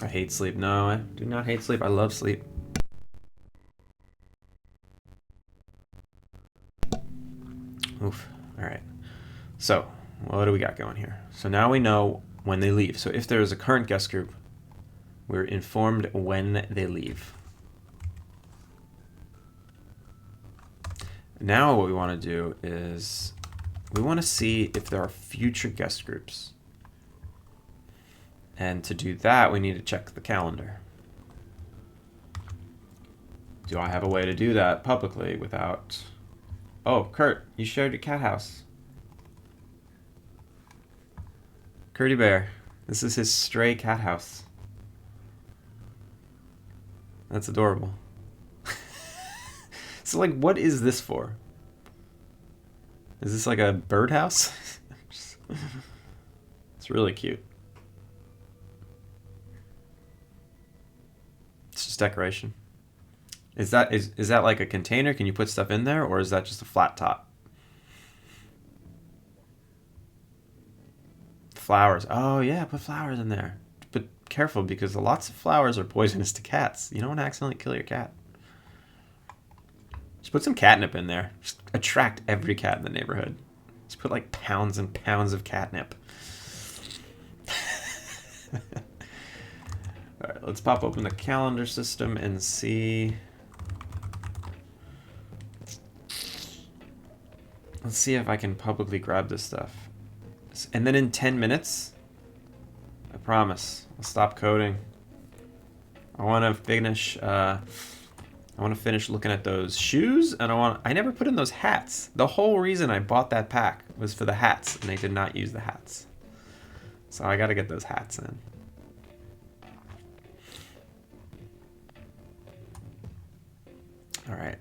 I hate sleep. No, I do not hate sleep. I love sleep. Oof. All right. So, what do we got going here? So now we know when they leave. So if there is a current guest group, we're informed when they leave. Now what we want to do is we want to see if there are future guest groups. And to do that, we need to check the calendar. Do I have a way to do that publicly without... Oh, Kurt, you showed your cat house. Curdy Bear. This is his stray cat house. That's adorable. So, like, what is this for? Is this like a birdhouse? It's really cute. It's just decoration. Is that like a container? Can you put stuff in there, or is that just a flat top? Flowers. Oh yeah, put flowers in there. But careful, because lots of flowers are poisonous to cats. You don't want to accidentally kill your cat. Just put some catnip in there. Just attract every cat in the neighborhood. Just put like pounds and pounds of catnip. All right, let's pop open the calendar system and see. Let's see if I can publicly grab this stuff. And then in 10 minutes, I promise, I'll stop coding. I want to finish. I want to finish looking at those shoes, and I never put in those hats. The whole reason I bought that pack was for the hats, and they did not use the hats. So I got to get those hats in. All right.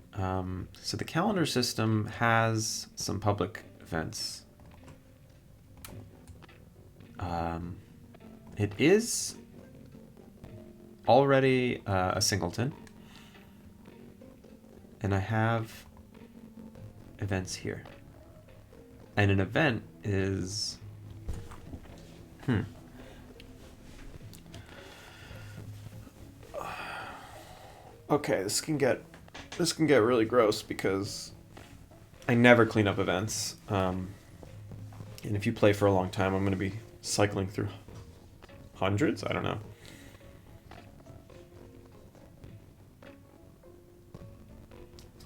So the calendar system has some public events. It is already a singleton, and I have events here. And an event is okay, this can get really gross because I never clean up events. And if you play for a long time, I'm going to be cycling through hundreds? I don't know.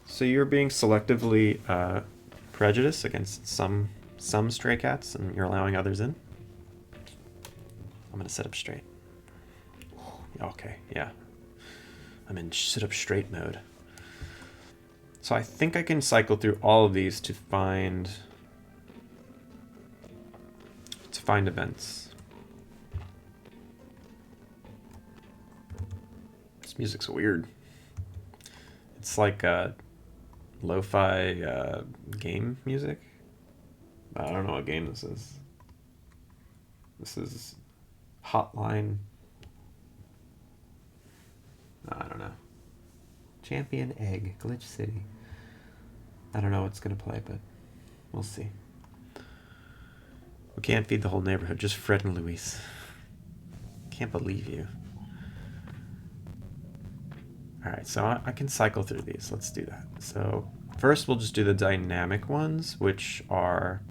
So you're being selectively prejudiced against some stray cats, and you're allowing others in? I'm going to sit up straight. Okay, yeah. I'm in sit up straight mode. So I think I can cycle through all of these to find events. This music's weird. It's like lo-fi game music. I don't know what game this is. This is Hotline. I don't know. Champion Egg, Glitch City. I don't know what's gonna play, but we'll see. We can't feed the whole neighborhood, just Fred and Luis. Can't believe you. Alright, so I can cycle through these. Let's do that. So first we'll just do the dynamic ones, which are...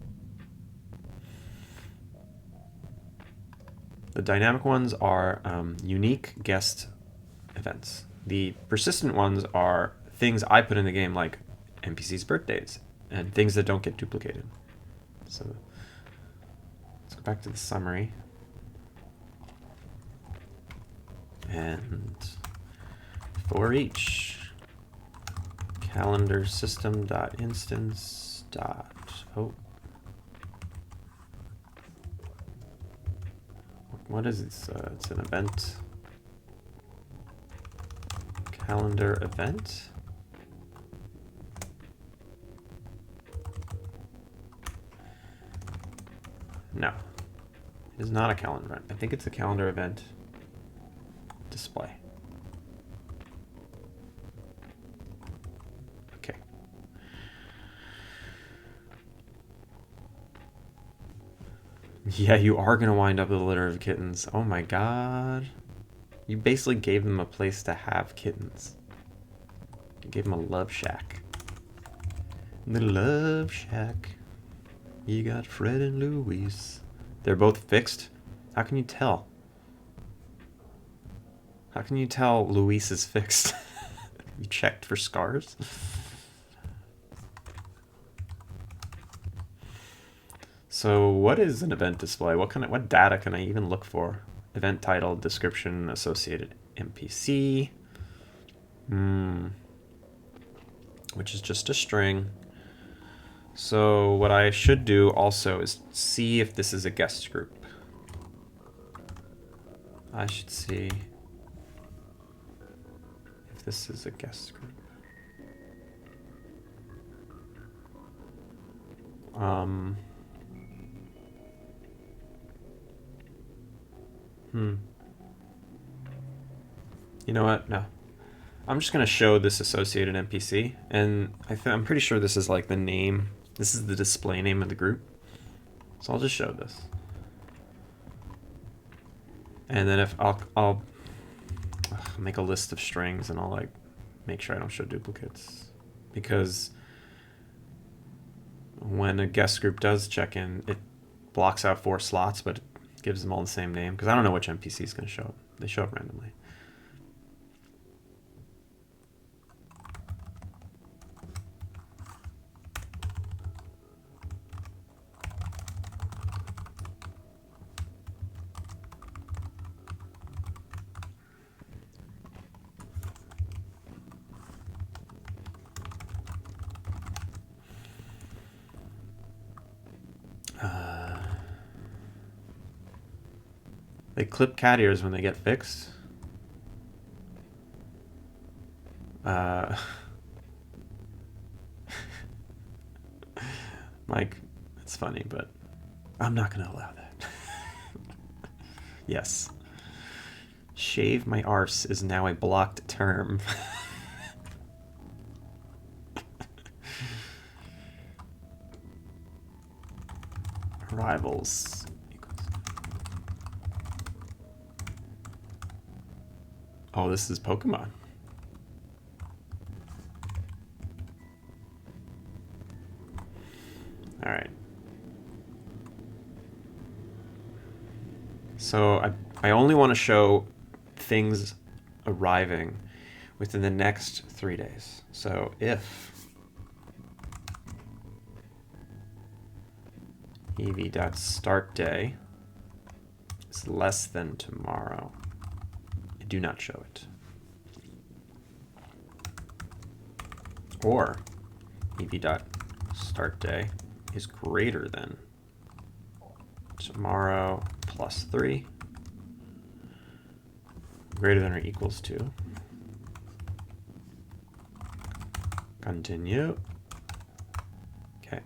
The dynamic ones are unique guest events. The persistent ones are things I put in the game, like NPCs' birthdays and things that don't get duplicated. So let's go back to the summary. And for each calendar system.instance dot what is this? It's an event. Calendar event. No, it is not a calendar event. I think it's a calendar event display. Okay. Yeah, you are going to wind up with a litter of kittens. Oh my god. You basically gave them a place to have kittens. You gave them a love shack. The love shack. You got Fred and Luis. They're both fixed? How can you tell? How can you tell Luis is fixed? You checked for scars? So what is an event display? What data can I even look for? Event title, description, associated NPC. Which is just a string. So what I should do also is see if this is a guest group. I should see if this is a guest group. You know what? No. I'm just going to show this associated NPC, and I'm pretty sure this is like the name. This is the display name of the group. So I'll just show this. And then if I'll make a list of strings, and I'll like make sure I don't show duplicates, because when a guest group does check in, it blocks out 4 slots, but it gives them all the same name, because I don't know which NPC is going to show up. They show up randomly. They clip cat ears when they get fixed. Mike, it's funny, but I'm not going to allow that. Yes. Shave my arse is now a blocked term. Rivals. Oh, this is Pokemon. All right. So I only want to show things arriving within the next 3 days. So if ev.startday is less than tomorrow, I do not show it. Or ev.startday is greater than tomorrow plus 3, greater than or equals to Continue. Okay.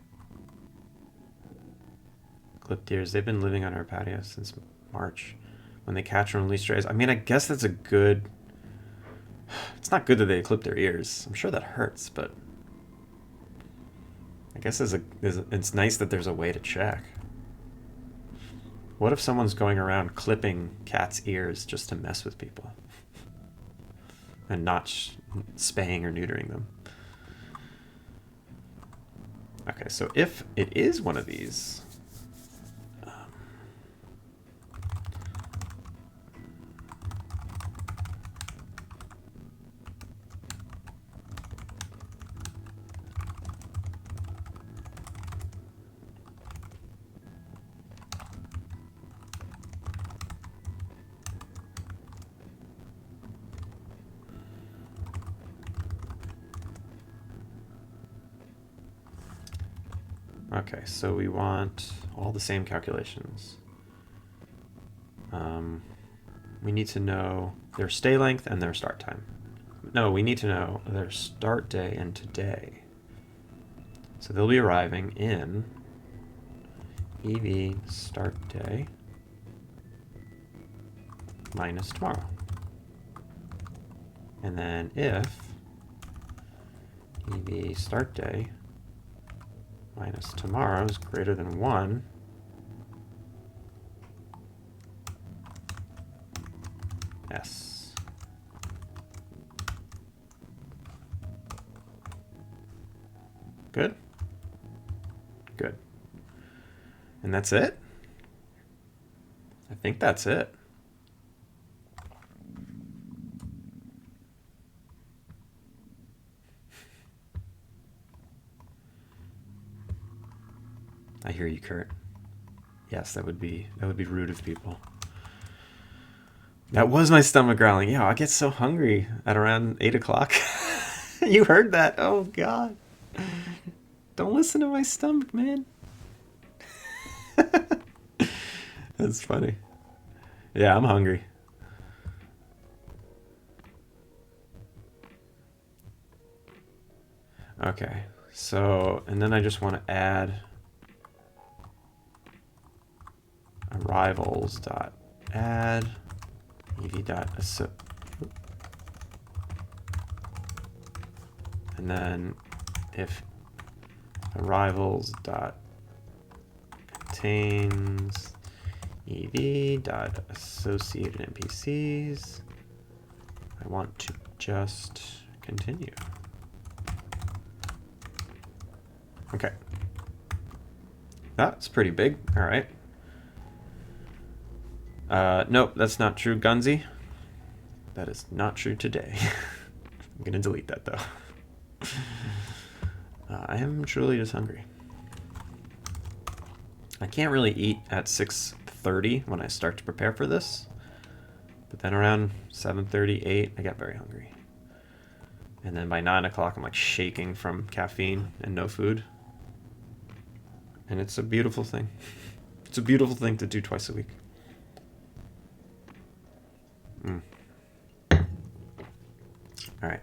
Clipped ears. They've been living on our patio since March. When they catch and release strays. I mean, I guess that's a good... It's not good that they clip their ears. I'm sure that hurts, but... I guess it's nice that there's a way to check. What if someone's going around clipping cats' ears just to mess with people? And not spaying or neutering them. Okay, so if it is one of these... Okay, so we want all the same calculations. We need to know their stay length and their start time. No, we need to know their start day and today. So they'll be arriving in EV start day minus tomorrow. And then if EV start day minus tomorrow is greater than 1, yes. Good? Good. And that's it? I think that's it. I hear you, Kurt. Yes, that would be rude of people. That was my stomach growling. Yeah, I get so hungry at around 8 o'clock. You heard that? Oh, God. Don't listen to my stomach, man. That's funny. Yeah, I'm hungry. Okay, so, and then I just want to add arrivals dot add ev dot and then if arrivals dot contains ev dot associated npcs, I want to just continue. Okay, that's pretty big. All right. Nope, that's not true, Gunzi. That is not true today. I'm gonna delete that though. I am truly just hungry. I can't really eat at 6:30 when I start to prepare for this, but then around 7:30, 8, I get very hungry. And then by 9 o'clock, I'm like shaking from caffeine and no food. And it's a beautiful thing. It's a beautiful thing to do twice a week. All right,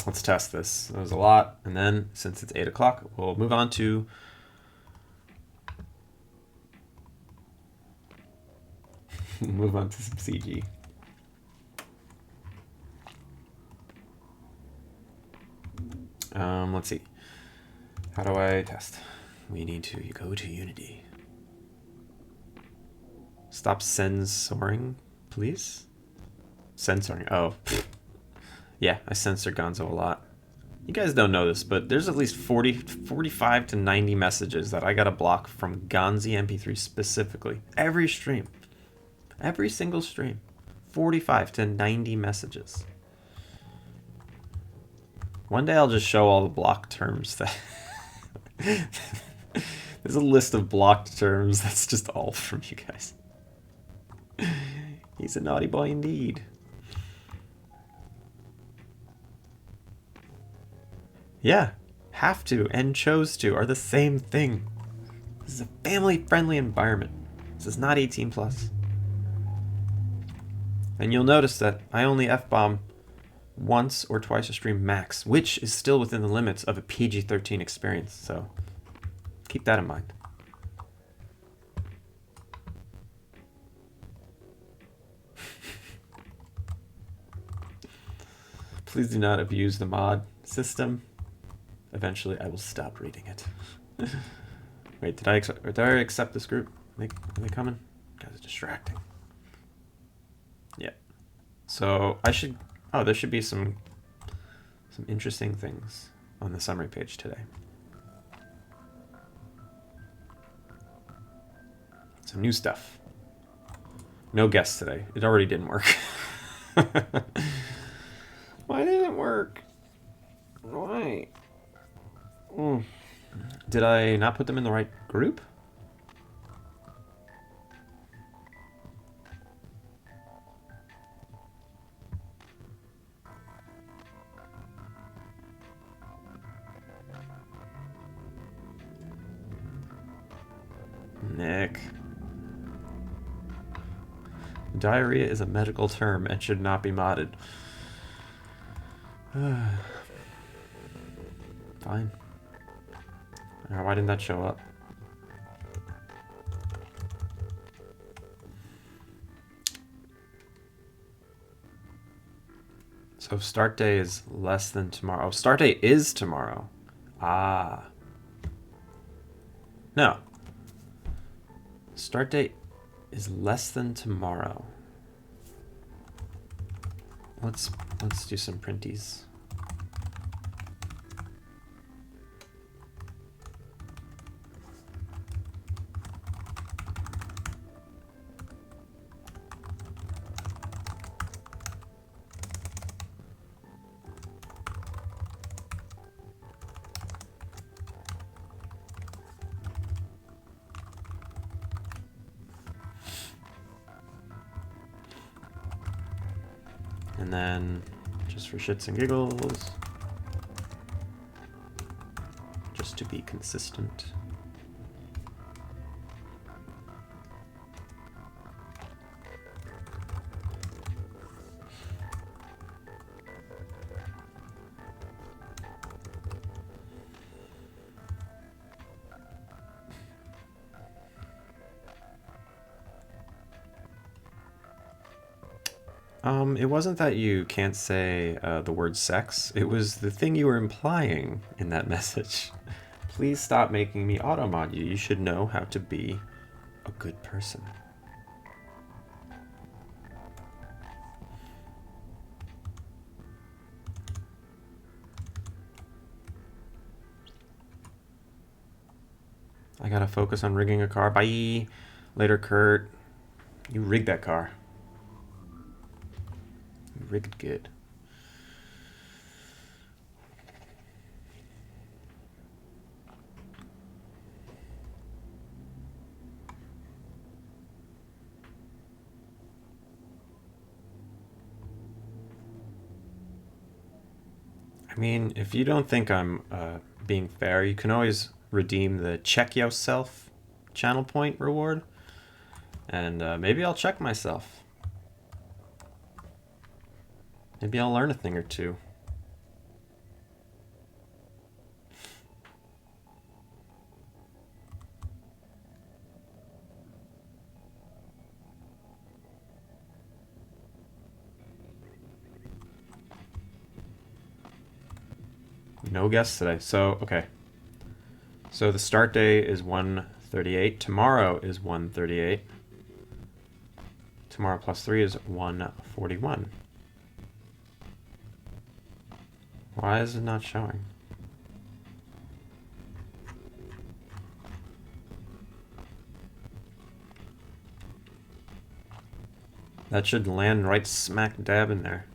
let's test this. That was a lot. And then since it's 8 o'clock, we'll move on to some CG. Let's see. How do I test? We need to go to Unity. Stop censoring, please. Censoring. Oh. Yeah, I censor Gonzo a lot. You guys don't know this, but there's at least 45 to 90 messages that I gotta block from Gonzi MP3 specifically. Every stream. Every single stream. 45 to 90 messages. One day I'll just show all the blocked terms that... There's a list of blocked terms that's just all from you guys. He's a naughty boy indeed. Yeah, have to and chose to are the same thing. This is a family-friendly environment. This is not 18+. And you'll notice that I only F-bomb once or twice a stream max, which is still within the limits of a PG-13 experience. So keep that in mind. Please do not abuse the mod system. Eventually, I will stop reading it. Wait, did I accept this group? Are they coming? Guys, it's distracting. Yeah. So I should. Oh, there should be some interesting things on the summary page today. Some new stuff. No guests today. It already didn't work. Why didn't it work? Why? Did I not put them in the right group? Nick. Diarrhea is a medical term and should not be modded. Fine. Why didn't that show up? So start day is less than tomorrow. Oh, start day is tomorrow. Ah. No. Start date is less than tomorrow. Let's do some printies. And then, just for shits and giggles, just to be consistent. It wasn't that you can't say the word sex. It was the thing you were implying in that message. Please stop making me auto-mod you. You should know how to be a good person. I gotta focus on rigging a car. Bye. Later, Kurt. You rigged that car. Rigged good. I mean, if you don't think I'm being fair, you can always redeem the check yourself channel point reward, and maybe I'll check myself. Maybe I'll learn a thing or two. No guests today. So, okay. So the start day is 1:38. Tomorrow is 1:38. Tomorrow plus 3 is 1:41. Why is it not showing? That should land right smack dab in there.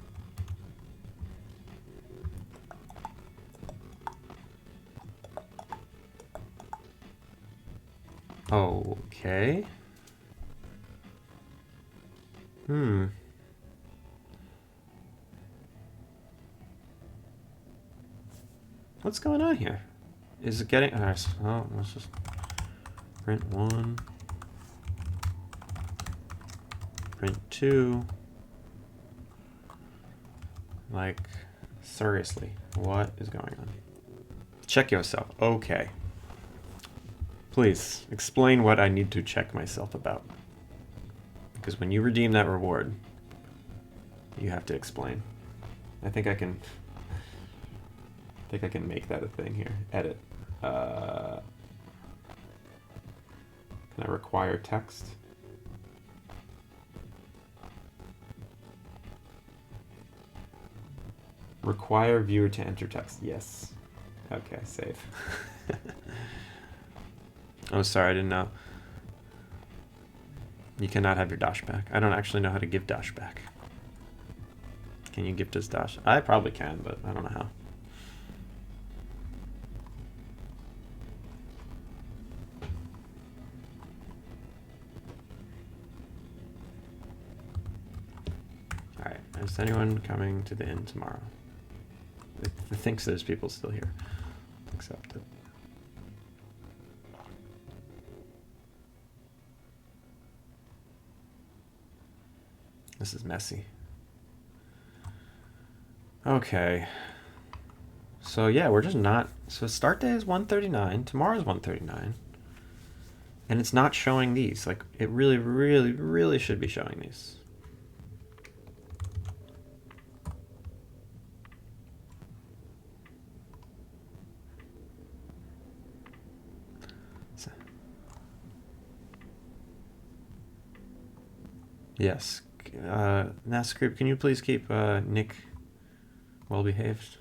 Okay. What's going on here? Is it getting... Oh, let's just print 1. Print 2. Like, seriously, what is going on? Check yourself. Okay. Please, explain what I need to check myself about. Because when you redeem that reward, you have to explain. I think I can make that a thing here. Edit. Can I require text? Require viewer to enter text. Yes. Okay, save. Oh, sorry, I didn't know. You cannot have your dash back. I don't actually know how to give dash back. Can you gift us dash? I probably can, but I don't know how. Alright, is anyone coming to the inn tomorrow? It thinks there's people still here. Accept it. This is messy. Okay. So yeah, we're just not... So start day is 1:39. Tomorrow's 1:39. And it's not showing these. Like, it really, really, really should be showing these. Yes. Nascript, can you please keep Nick well behaved?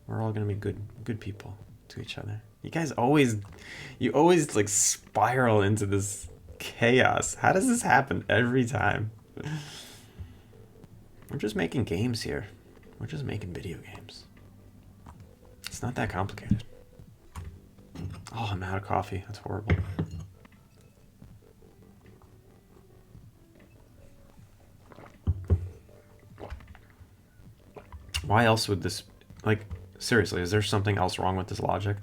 We're all gonna be good people to each other. You guys always like spiral into this chaos. How does this happen every time? We're just making games here. We're just making video games. It's not that complicated. Oh, I'm out of coffee. That's horrible. Why else would this... Like, seriously, is there something else wrong with this logic?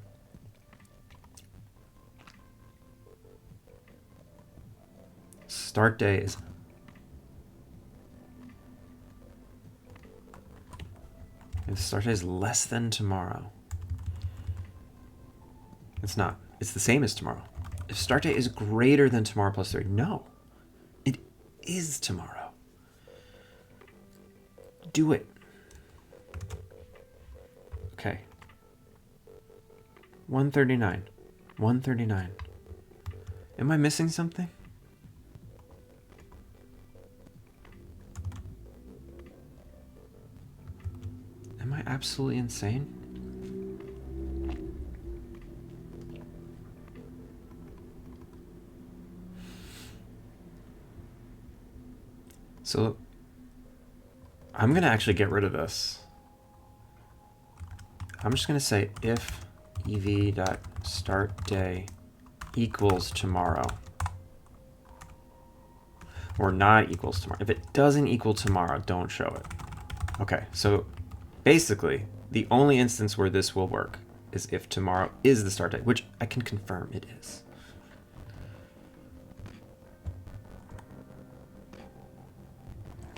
Start day is... If start day is less than tomorrow. It's not. It's the same as tomorrow. If start day is greater than tomorrow plus 3. No. It is tomorrow. Do it. Okay. 1:39. 1:39. Am I missing something? Am I absolutely insane? So, I'm going to actually get rid of this. I'm just going to say if ev.startday equals tomorrow. Or not equals tomorrow. If it doesn't equal tomorrow, don't show it. Okay, so basically, the only instance where this will work is if tomorrow is the start date, which I can confirm it is.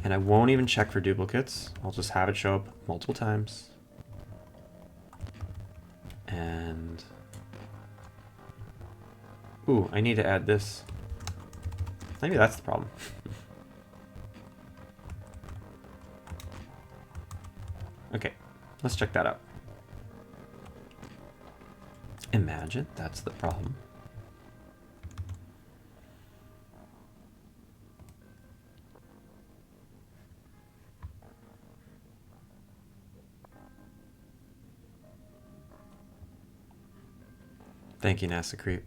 And I won't even check for duplicates. I'll just have it show up multiple times. And... Ooh, I need to add this. Maybe that's the problem. Okay, let's check that out. Imagine that's the problem. Thank you, NASA Creep.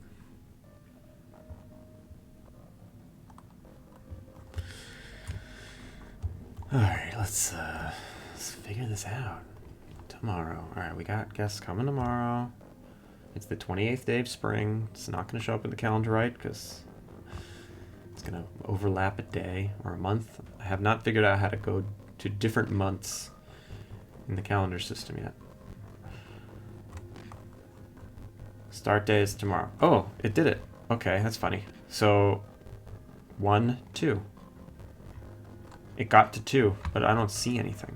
Alright, let's figure this out. Tomorrow. Alright, we got guests coming tomorrow. It's the 28th day of spring. It's not going to show up in the calendar right because it's going to overlap a day or a month. I have not figured out how to go to different months in the calendar system yet. Start day is tomorrow. Oh, it did it. Okay, that's funny. So, 1, 2. It got to 2, but I don't see anything.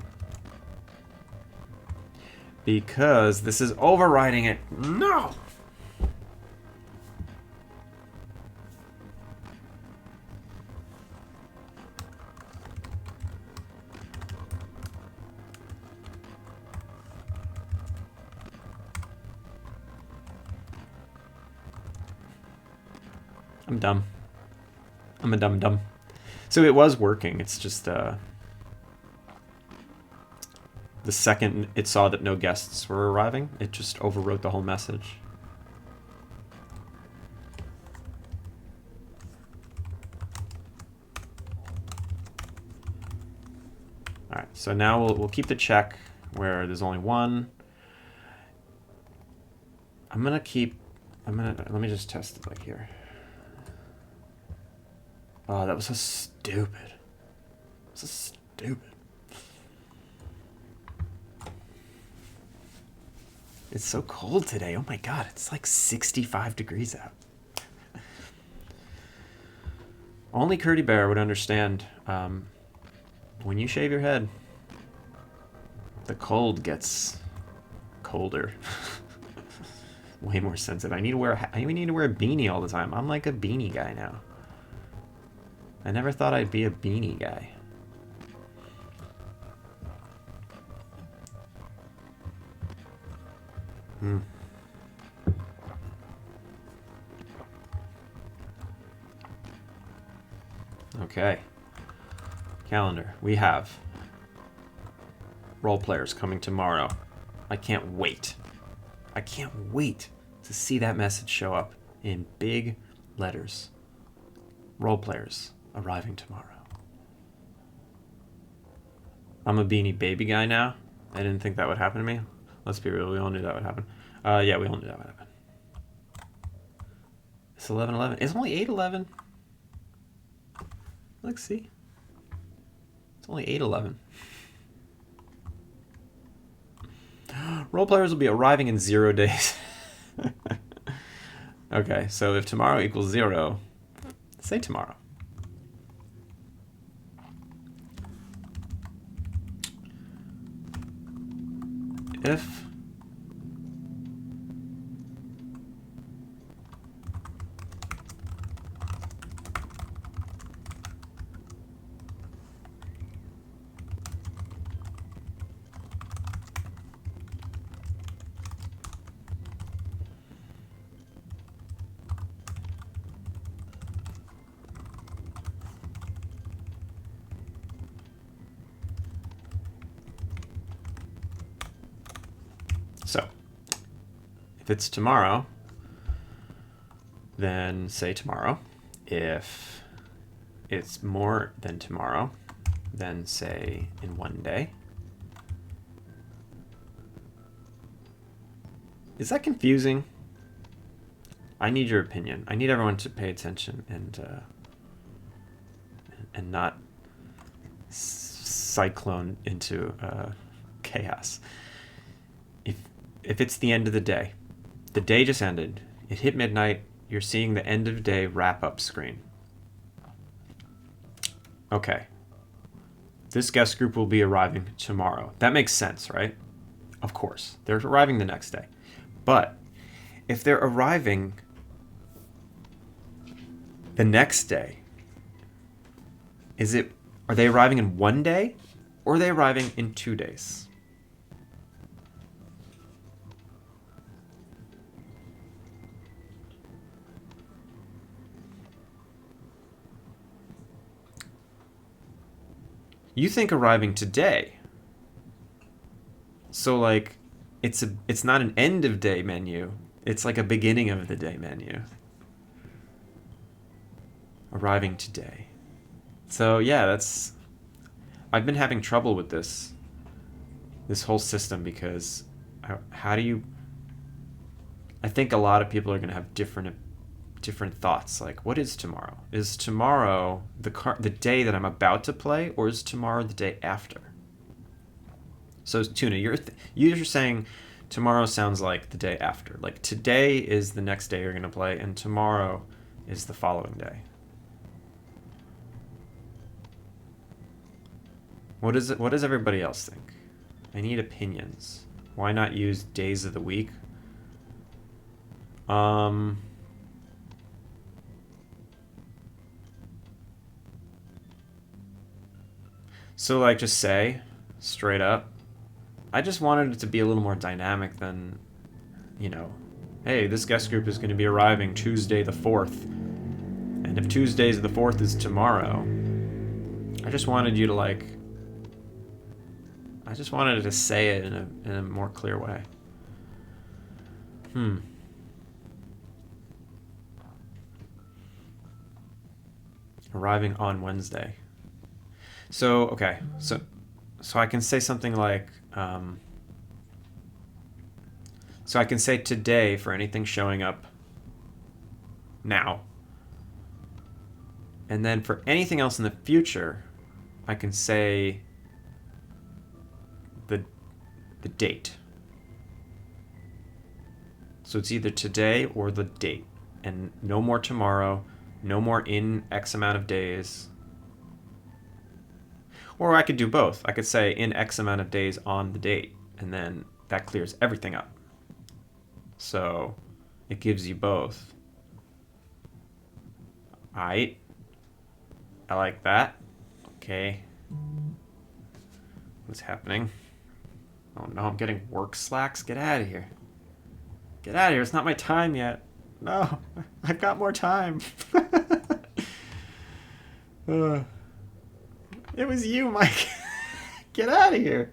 Because this is overriding it. No! I'm dumb. I'm a dumb. So it was working. It's just the second it saw that no guests were arriving, it just overwrote the whole message. All right, so now we'll keep the check where there's only one. let me just test it like here. Oh, that was so stupid. So stupid. It's so cold today. Oh my god, it's like 65 degrees out. Only Curdy Bear would understand. When you shave your head, the cold gets colder. Way more sensitive. I need to wear a beanie all the time. I'm like a beanie guy now. I never thought I'd be a beanie guy. Okay. Calendar. We have role players coming tomorrow. I can't wait. I can't wait to see that message show up in big letters. Role players arriving tomorrow. I'm a Beanie Baby guy now. I didn't think that would happen to me. Let's be real, we all knew that would happen. Yeah, we all knew that would happen. It's 11:11. It's only 8:11. Look, see? It's only 8:11. Role players will be arriving in 0 days. Okay, so if tomorrow equals 0, say tomorrow. If if it's tomorrow, then say tomorrow. If it's more than tomorrow, then say in 1 day. Is that confusing? I need your opinion. I need everyone to pay attention and not cyclone into chaos. If it's the end of the day just ended, it hit midnight, you're seeing the end of day wrap-up screen. Okay. This guest group will be arriving tomorrow. That makes sense, right? Of course. They're arriving the next day. But if they're arriving the next day, are they arriving in 1 day or are they arriving in 2 days? You think arriving today. So like it's not an end of day menu. It's like a beginning of the day menu. Arriving today. So yeah, I've been having trouble with this whole system because I think a lot of people are going to have different thoughts. Like, what is tomorrow? Is tomorrow the day that I'm about to play, or is tomorrow the day after? So Tuna, you're saying tomorrow sounds like the day after. Like today is the next day you're going to play, and tomorrow is the following day. What does everybody else think? I need opinions. Why not use days of the week? So like just say straight up, I just wanted it to be a little more dynamic than, you know, hey, this guest group is going to be arriving Tuesday the 4th. And if Tuesdays the 4th is tomorrow, I just wanted you to like, I just wanted to say it in a more clear way. Arriving on Wednesday. So, okay. So I can say something like, so I can say today for anything showing up now. And then for anything else in the future, I can say the date. So it's either today or the date. And no more tomorrow, no more in X amount of days. Or I could do both. I could say in X amount of days on the date, and then that clears everything up. So it gives you both. Aight. I like that. Okay. What's happening? Oh no, I'm getting work slacks. Get out of here. Get out of here. It's not my time yet. No, I've got more time. It was you, Mike. Get out of here.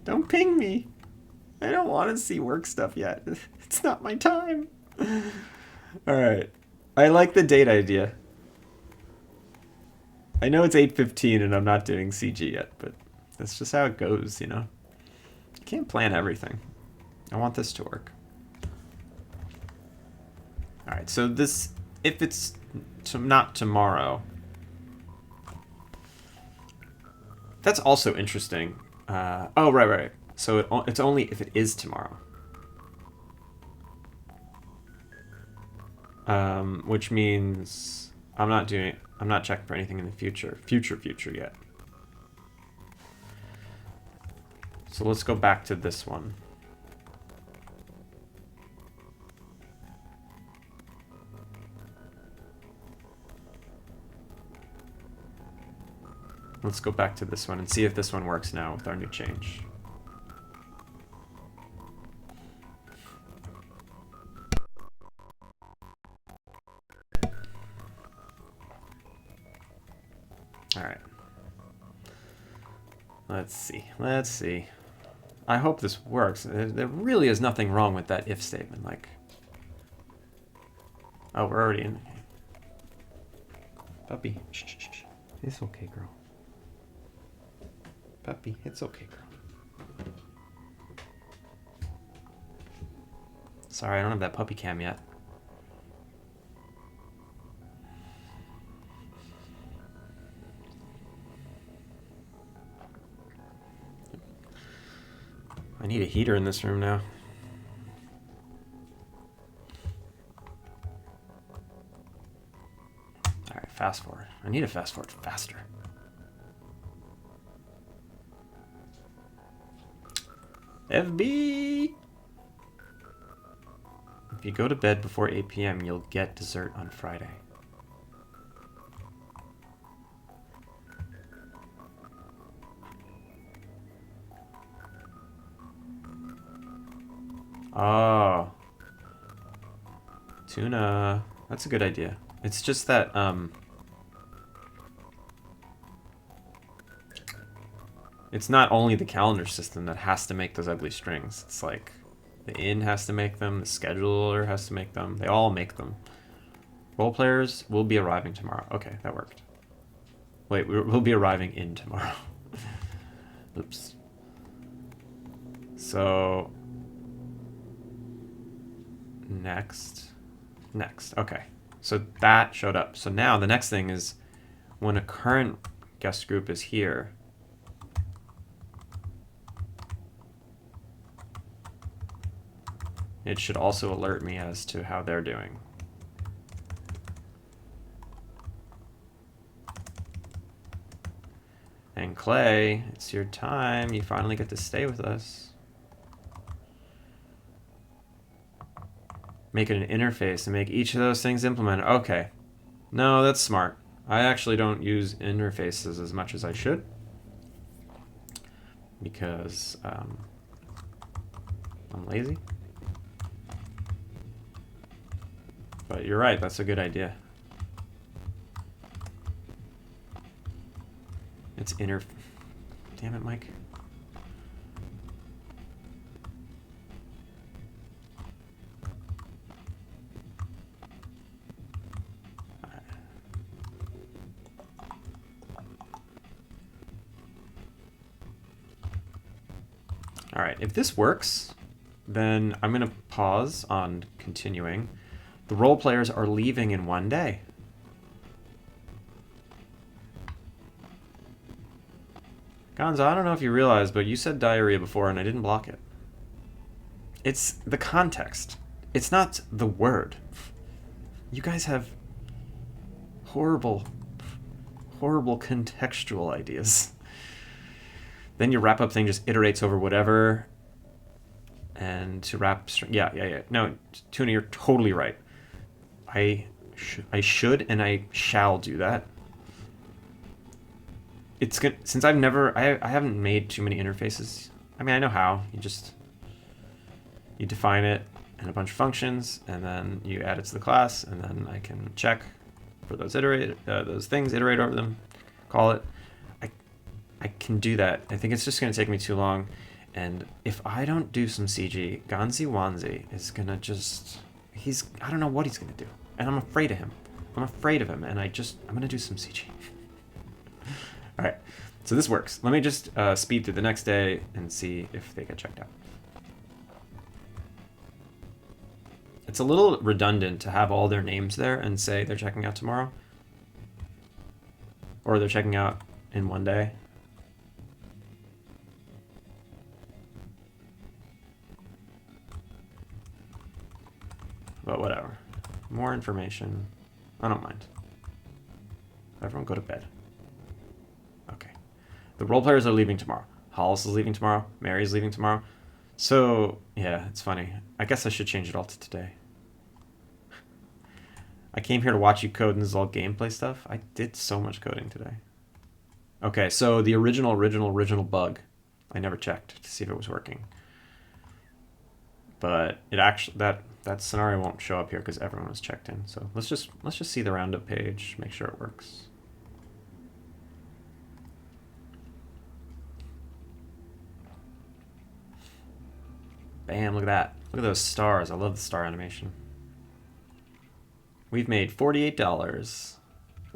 Don't ping me. I don't want to see work stuff yet. It's not my time. All right. I like the date idea. I know it's 8:15 and I'm not doing CG yet, but that's just how it goes, you know? You can't plan everything. I want this to work. All right, so this, if it's not tomorrow, that's also interesting. Oh, right. So it's only if it is tomorrow. Which means I'm not checking for anything in the future yet. So let's go back to this one. Let's go back to this one and see if this one works now with our new change. All right. Let's see. I hope this works. There really is nothing wrong with that if statement. Like, oh, we're already in the game. Puppy, shh. It's okay, girl. Puppy, it's okay, girl. Sorry, I don't have that puppy cam yet. I need a heater in this room now. All right, fast forward. I need to fast forward faster. FB! If you go to bed before 8 p.m., you'll get dessert on Friday. Oh. Tuna. That's a good idea. It's just that, it's not only the calendar system that has to make those ugly strings. It's like the inn has to make them, the scheduler has to make them. They all make them. Role players will be arriving tomorrow. Okay, that worked. Wait, we'll be arriving in tomorrow. Oops. So next. Okay. So that showed up. So now the next thing is when a current guest group is here, it should also alert me as to how they're doing. And Clay, it's your time. You finally get to stay with us. Make it an interface and make each of those things implemented. Okay. No, that's smart. I actually don't use interfaces as much as I should. Because I'm lazy. But you're right, that's a good idea. It's Damn it, Mike. All right, if this works, then I'm gonna pause on continuing. The role players are leaving in 1 day. Gonzo, I don't know if you realize, but you said diarrhea before and I didn't block it. It's the context. It's not the word. You guys have horrible, horrible contextual ideas. Then your wrap-up thing just iterates over whatever. And to wrap... Yeah. No, Tuna, you're totally right. I should and I shall do that. It's good since I've never... I haven't made too many interfaces. I mean, I know how. You define it and a bunch of functions, and then you add it to the class, and then I can check for those things, iterate over them, call it. I can do that. I think it's just going to take me too long, and if I don't do some CG, Gonzi Wanzi is going to just... I don't know what he's going to do, and I'm afraid of him. and I'm going to do some CG. All right, so this works. Let me just speed through the next day and see if they get checked out. It's a little redundant to have all their names there and say they're checking out tomorrow. Or they're checking out in 1 day. But whatever. More information. I don't mind. Everyone go to bed. Okay. The role players are leaving tomorrow. Hollis is leaving tomorrow. Mary's leaving tomorrow. So, yeah, it's funny. I guess I should change it all to today. I came here to watch you code, and this is all gameplay stuff. I did so much coding today. Okay, so the original bug, I never checked to see if it was working. But it actually that scenario won't show up here because everyone was checked in. So let's just see the roundup page, make sure it works. Bam, look at that. Look at those stars. I love the star animation. We've made $48.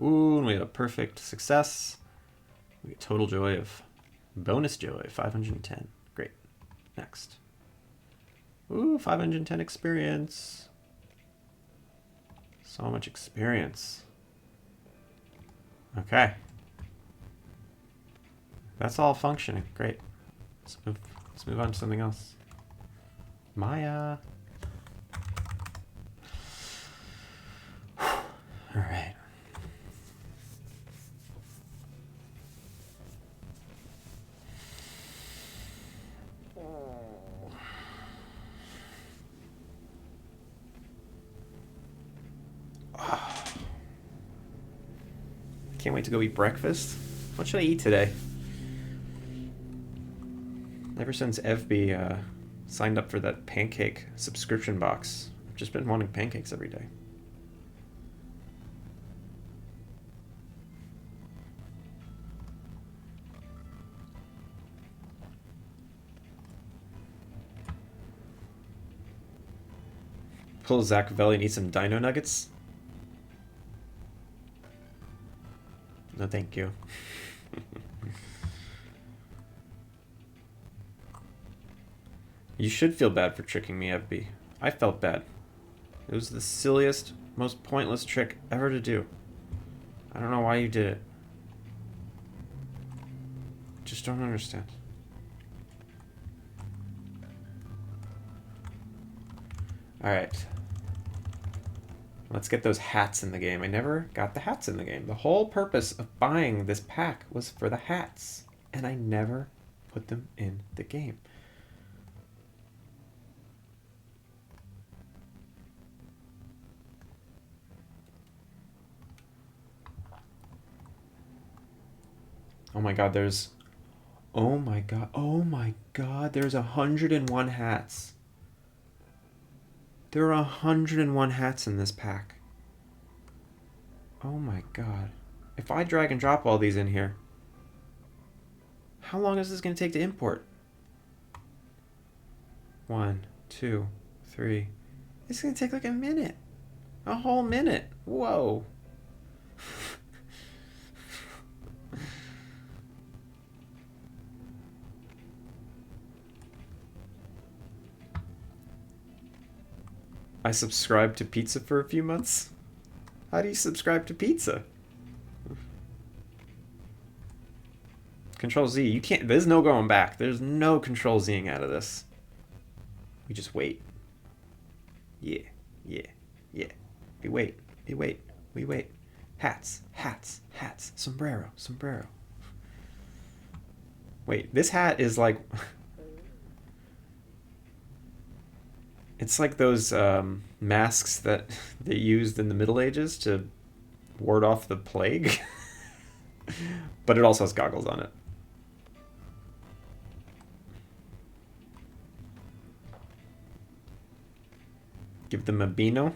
Ooh, and we have a perfect success. We get total joy of bonus joy, 510. Great. Next. Ooh, 510 experience. So much experience. Okay. That's all functioning. Great. Let's move on to something else. Maya. All right. Can't wait to go eat breakfast. What should I eat today? Ever since FB signed up for that pancake subscription box, I've just been wanting pancakes every day. Pull Zach Velli and eat some dino nuggets? No, thank you. You should feel bad for tricking me, FB. I felt bad. It was the silliest, most pointless trick ever to do. I don't know why you did it. Just don't understand. Alright. Let's get those hats in the game. I never got the hats in the game. The whole purpose of buying this pack was for the hats, and I never put them in the game. Oh my god, there's... Oh my god, there's 101 hats. There are 101 hats in this pack. Oh my god. If I drag and drop all these in here, how long is this going to take to import? 1, 2, 3. It's going to take like a minute. A whole minute. Whoa. I subscribed to pizza for a few months. How do you subscribe to pizza? Control Z. You can't. There's no going back. There's no Control Zing out of this. We just wait. Yeah. Yeah. Yeah. We wait. We wait. We wait. Hats. Hats. Hats. Sombrero. Sombrero. Wait. This hat is like... It's like those masks that they used in the Middle Ages to ward off the plague. But it also has goggles on it. Give them a Beano.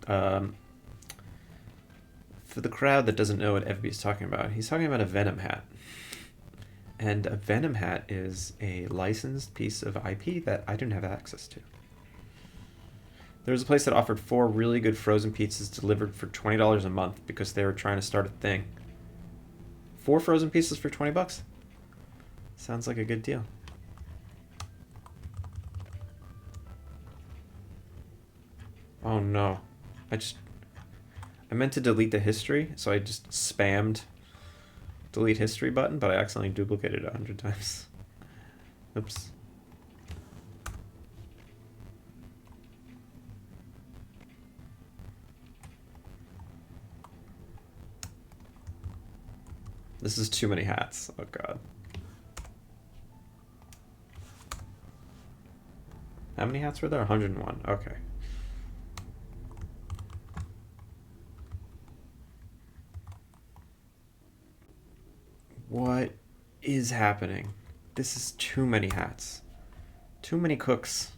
For the crowd that doesn't know what FB is talking about, he's talking about a Venom hat. And a Venom hat is a licensed piece of IP that I didn't have access to. There was a place that offered 4 really good frozen pizzas delivered for $20 a month because they were trying to start a thing. 4 frozen pizzas for 20 bucks. Sounds like a good deal. Oh no. I meant to delete the history, so I just spammed delete history button, but I accidentally duplicated it 100 times. Oops. This is too many hats. Oh god. How many hats were there? 101. Okay. What is happening? This is too many hats. Too many cooks.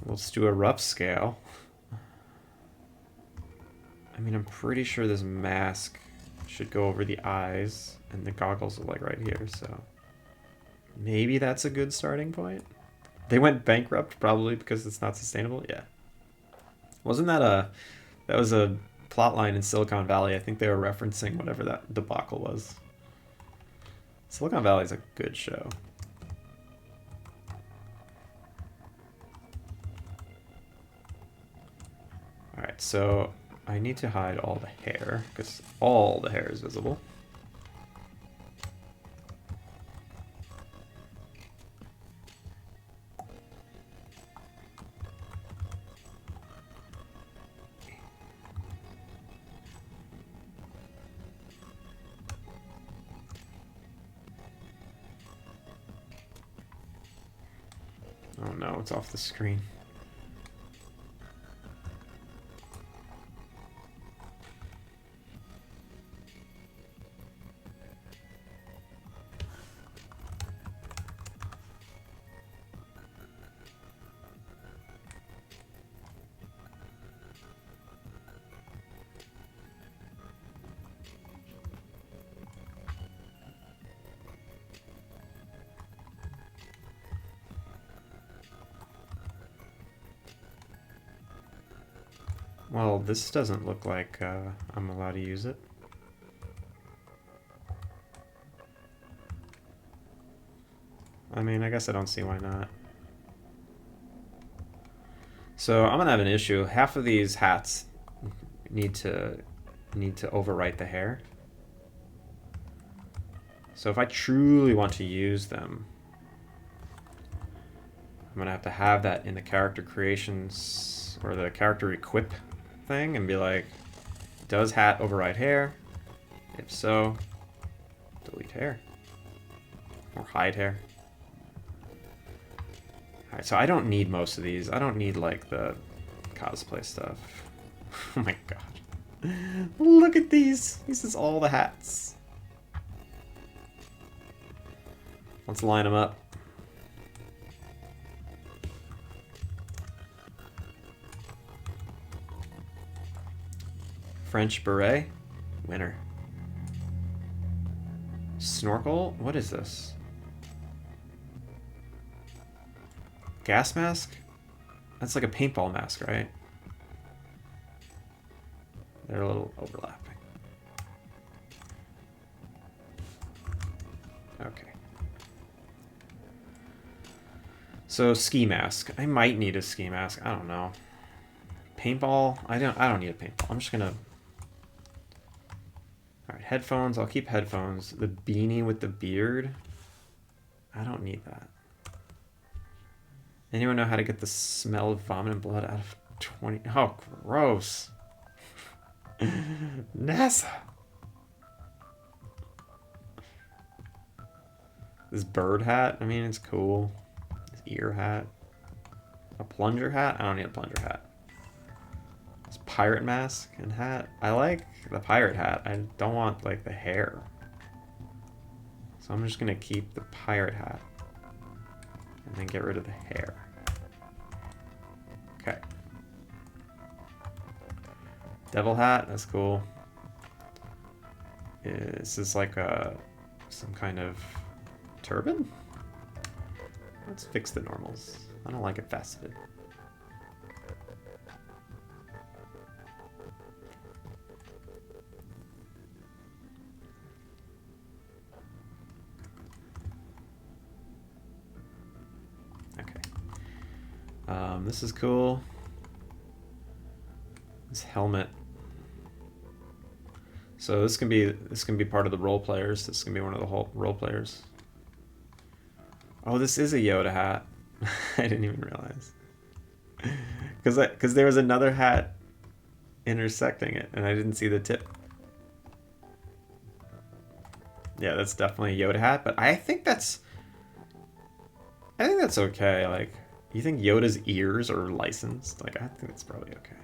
Let's do a rough scale. I mean, I'm pretty sure this mask should go over the eyes, and the goggles are like right here, so maybe that's a good starting point. They went bankrupt probably because it's not sustainable. Yeah. Wasn't that was a plot line in Silicon Valley? I think they were referencing whatever that debacle was. Silicon Valley is a good show. Alright, so I need to hide all the hair, because all the hair is visible. Oh no, it's off the screen. Well, this doesn't look like I'm allowed to use it. I mean, I guess I don't see why not. So I'm gonna have an issue. Half of these hats need to overwrite the hair. So if I truly want to use them, I'm gonna have to have that in the character creations or the character equip thing and be like, does hat override hair? If so, delete hair. Or hide hair. Alright, so I don't need most of these. I don't need like the cosplay stuff. Oh my god. Look at these! This is all the hats. Let's line them up. French beret, winner. Snorkel, what is this? Gas mask? That's like a paintball mask, right? They're a little overlapping. Okay. So ski mask. I might need a ski mask. I don't know. Paintball. I don't need a paintball. I'm just gonna. All right, headphones. I'll keep headphones. The beanie with the beard. I don't need that. Anyone know how to get the smell of vomit and blood out of 20? Oh, gross. NASA. This bird hat. I mean, it's cool. This ear hat. A plunger hat. I don't need a plunger hat. This pirate mask and hat. I like the pirate hat. I don't want like the hair. So I'm just gonna keep the pirate hat. And then get rid of the hair. Okay. Devil hat, that's cool. This is like some kind of turban? Let's fix the normals. I don't like it faceted. This is cool. This helmet. So this can be part of the role players. This can be one of the whole role players. Oh, this is a Yoda hat. I didn't even realize. Because there was another hat intersecting it, and I didn't see the tip. Yeah, that's definitely a Yoda hat, but I think that's okay. Like, you think Yoda's ears are licensed? Like, I think it's probably okay.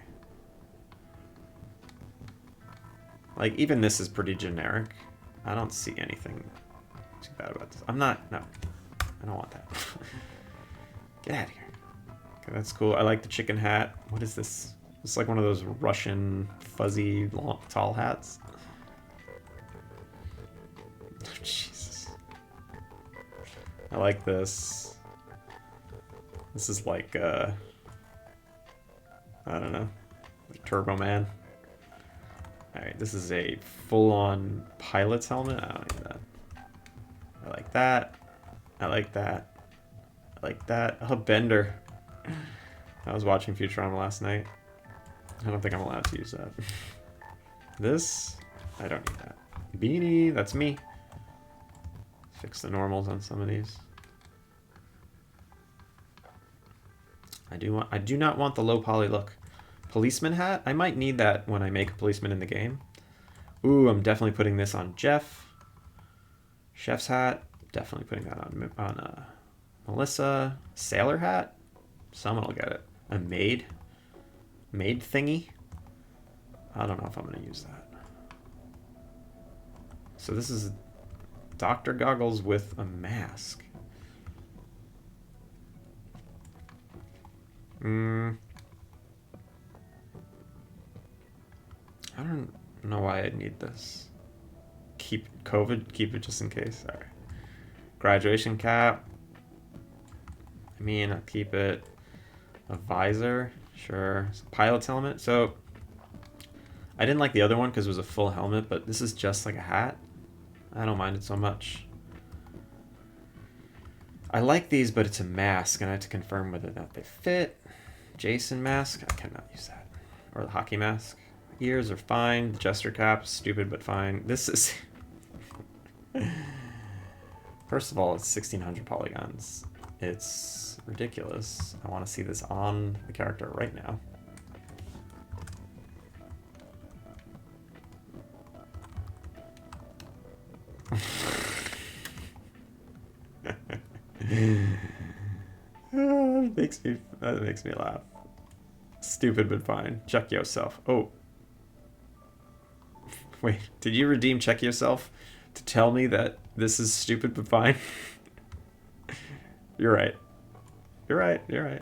Like, even this is pretty generic. I don't see anything too bad about this. No, I don't want that. Get out of here. Okay, that's cool. I like the chicken hat. What is this? It's like one of those Russian fuzzy, long, tall hats. Oh, Jesus. I like this. This is like, I don't know, like Turbo Man. Alright, this is a full-on pilot's helmet. I don't need that. I like that. I like that. I like that. Oh, Bender. I was watching Futurama last night. I don't think I'm allowed to use that. This, I don't need that. Beanie, that's me. Fix the normals on some of these. I do not want the low poly look. Policeman hat? I might need that when I make a policeman in the game. Ooh, I'm definitely putting this on Jeff. Chef's hat. Definitely putting that on Melissa. Sailor hat? Someone will get it. A maid? Maid thingy? I don't know if I'm going to use that. So this is Dr. Goggles with a mask. I don't know why I'd need this. Keep it just in case. Alright. Graduation cap. I mean, I'll keep it. A visor. Sure. Pilot's helmet. So, I didn't like the other one because it was a full helmet, but this is just like a hat. I don't mind it so much. I like these, but it's a mask, and I have to confirm whether or not they fit. Jason mask. I cannot use that. Or the hockey mask. Ears are fine. The jester cap, stupid but fine. This is... First of all, it's 1600 polygons. It's ridiculous. I want to see this on the character right now. That makes me laugh. Stupid but fine. Check yourself. Oh. Wait, did you redeem check yourself to tell me that this is stupid but fine? You're right. You're right. You're right.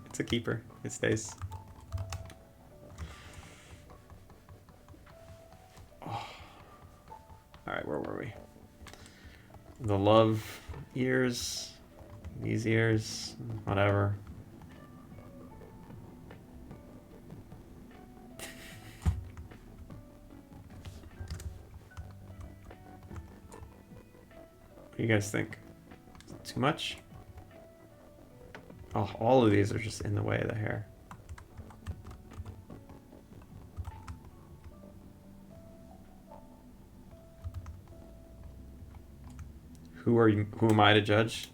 It's a keeper. It stays. Oh. Alright, where were we? The love ears. These ears. Whatever. What do you guys think? Is it too much? Oh, all of these are just in the way of the hair. Who am I to judge?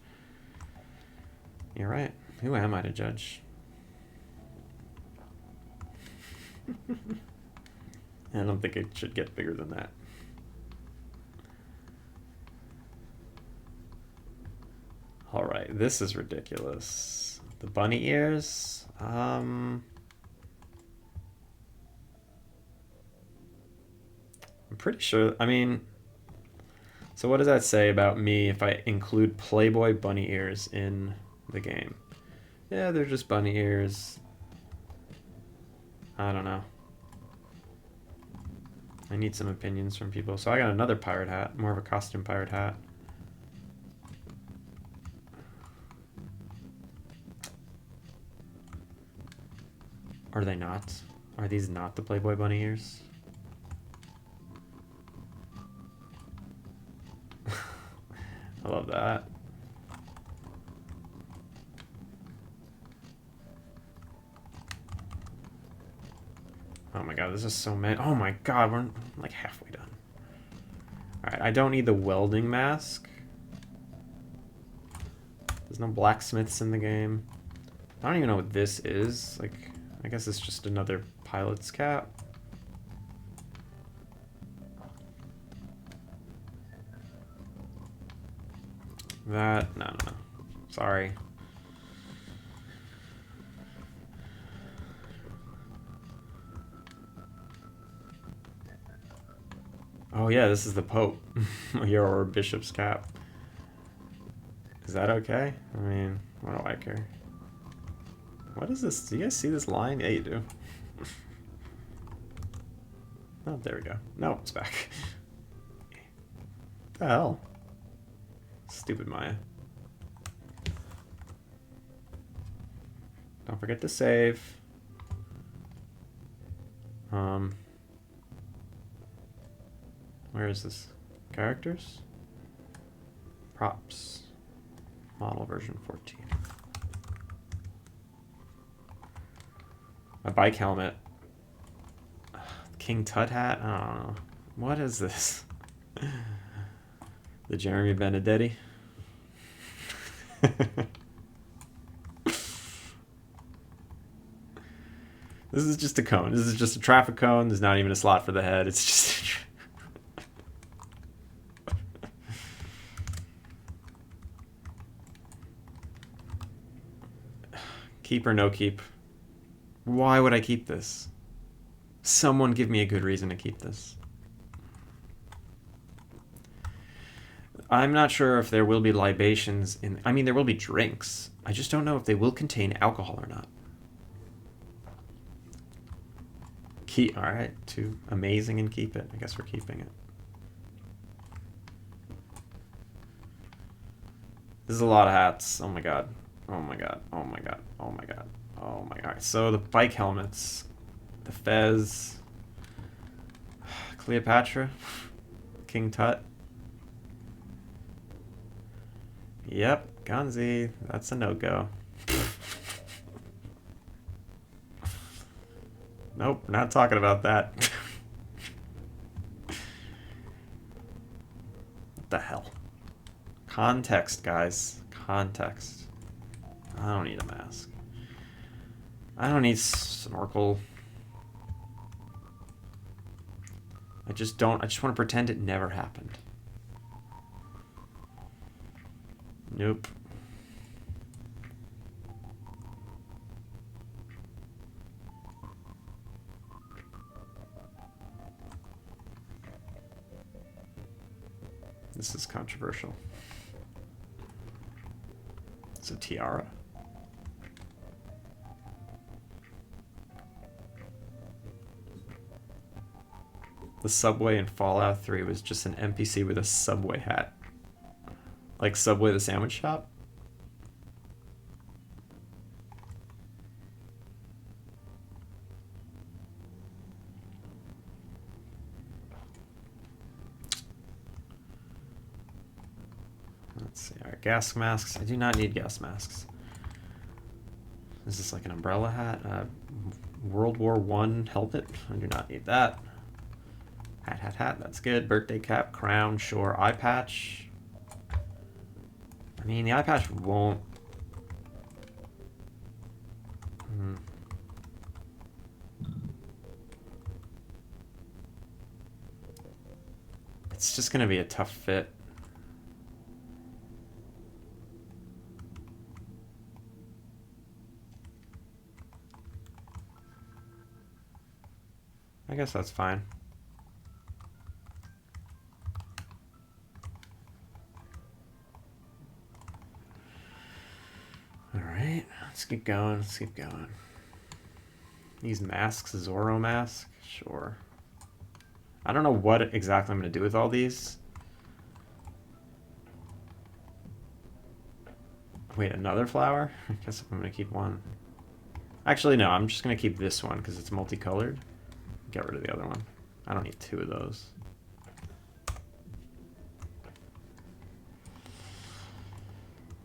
You're right. Who am I to judge? I don't think it should get bigger than that. All right, this is ridiculous. The bunny ears. I'm pretty sure. I mean, so what does that say about me if I include Playboy bunny ears in the game? Yeah, they're just bunny ears. I don't know. I need some opinions from people. So I got another pirate hat, more of a costume pirate hat. Are they not? Are these not the Playboy bunny ears? I love that. Oh my god, this is so many. Oh my god, we're like halfway done. Alright, I don't need the welding mask. There's no blacksmiths in the game. I don't even know what this is. Like, I guess it's just another pilot's cap. No. Sorry. Oh yeah, this is the Pope. Your bishop's cap. Is that okay? I mean, what do I care? What is this? Do you guys see this line? Yeah, you do. Oh, there we go. No, it's back. What the hell? Stupid Maya. Don't forget to save. Where is this? Characters? Props. Model version 14. My bike helmet. King Tut hat? I don't know. What is this? The Jeremy Benedetti? This is just a cone. This is just a traffic cone. There's not even a slot for the head. It's just... Keep or no keep? Why would I keep this? Someone give me a good reason to keep this. I'm not sure if there will be libations in... I mean, there will be drinks. I just don't know if they will contain alcohol or not. Alright, too amazing and keep it. I guess we're keeping it. This is a lot of hats. Oh my god. Oh my god. Oh my god. Oh my god. Oh my god. So the bike helmets. The Fez. Cleopatra. King Tut. Yep. Gonzi. That's a no-go. Nope, not talking about that. What the hell? Context, guys. Context. I don't need a mask. I don't need snorkel. I just don't. I just want to pretend it never happened. Nope. This is controversial. It's a tiara. The subway in Fallout 3 was just an NPC with a subway hat. Like Subway the sandwich shop? Let's see. Alright, gas masks. I do not need gas masks. Is this like an umbrella hat? World War I helmet? I do not need that. Hat. That's good. Birthday cap, crown, sure. Eye patch. I mean, the eye patch won't... It's just going to be a tough fit. I guess that's fine. Alright, let's keep going, let's keep going. These masks, Zorro mask, sure. I don't know what exactly I'm going to do with all these. Wait, another flower? I guess I'm going to keep one. Actually, no, I'm just going to keep this one because it's multicolored. Get rid of the other one. I don't need two of those.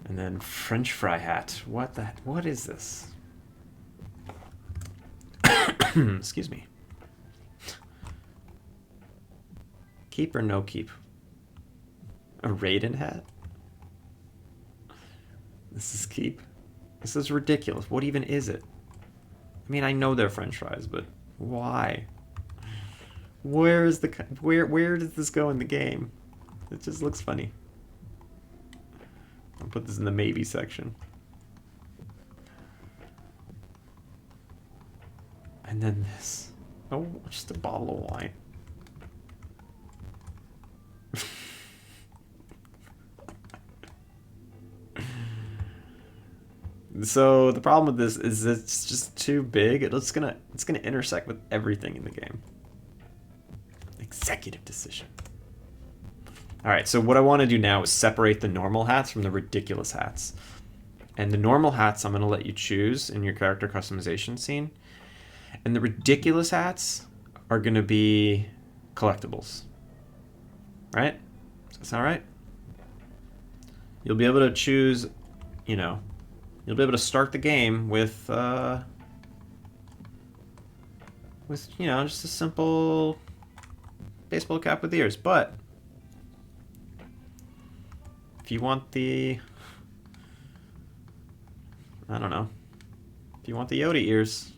And then French fry hat. What is this? Excuse me. Keep or no keep? A Raiden hat? This is keep? This is ridiculous. What even is it? I mean, I know they're French fries, but why? Where does this go in the game? It just looks funny. I'll put this in the maybe section. And then this. Oh, just a bottle of wine. So the problem with this is it's just too big. It's gonna intersect with everything in the game. Executive decision. All right, so what I want to do now is separate the normal hats from the ridiculous hats. And the normal hats I'm going to let you choose in your character customization scene. And the ridiculous hats are going to be collectibles. Right? Does that sound right? You'll be able to choose, you know, you'll be able to start the game with you know, just a simple baseball cap with ears. But if you want the, I don't know, if you want the Yoda ears,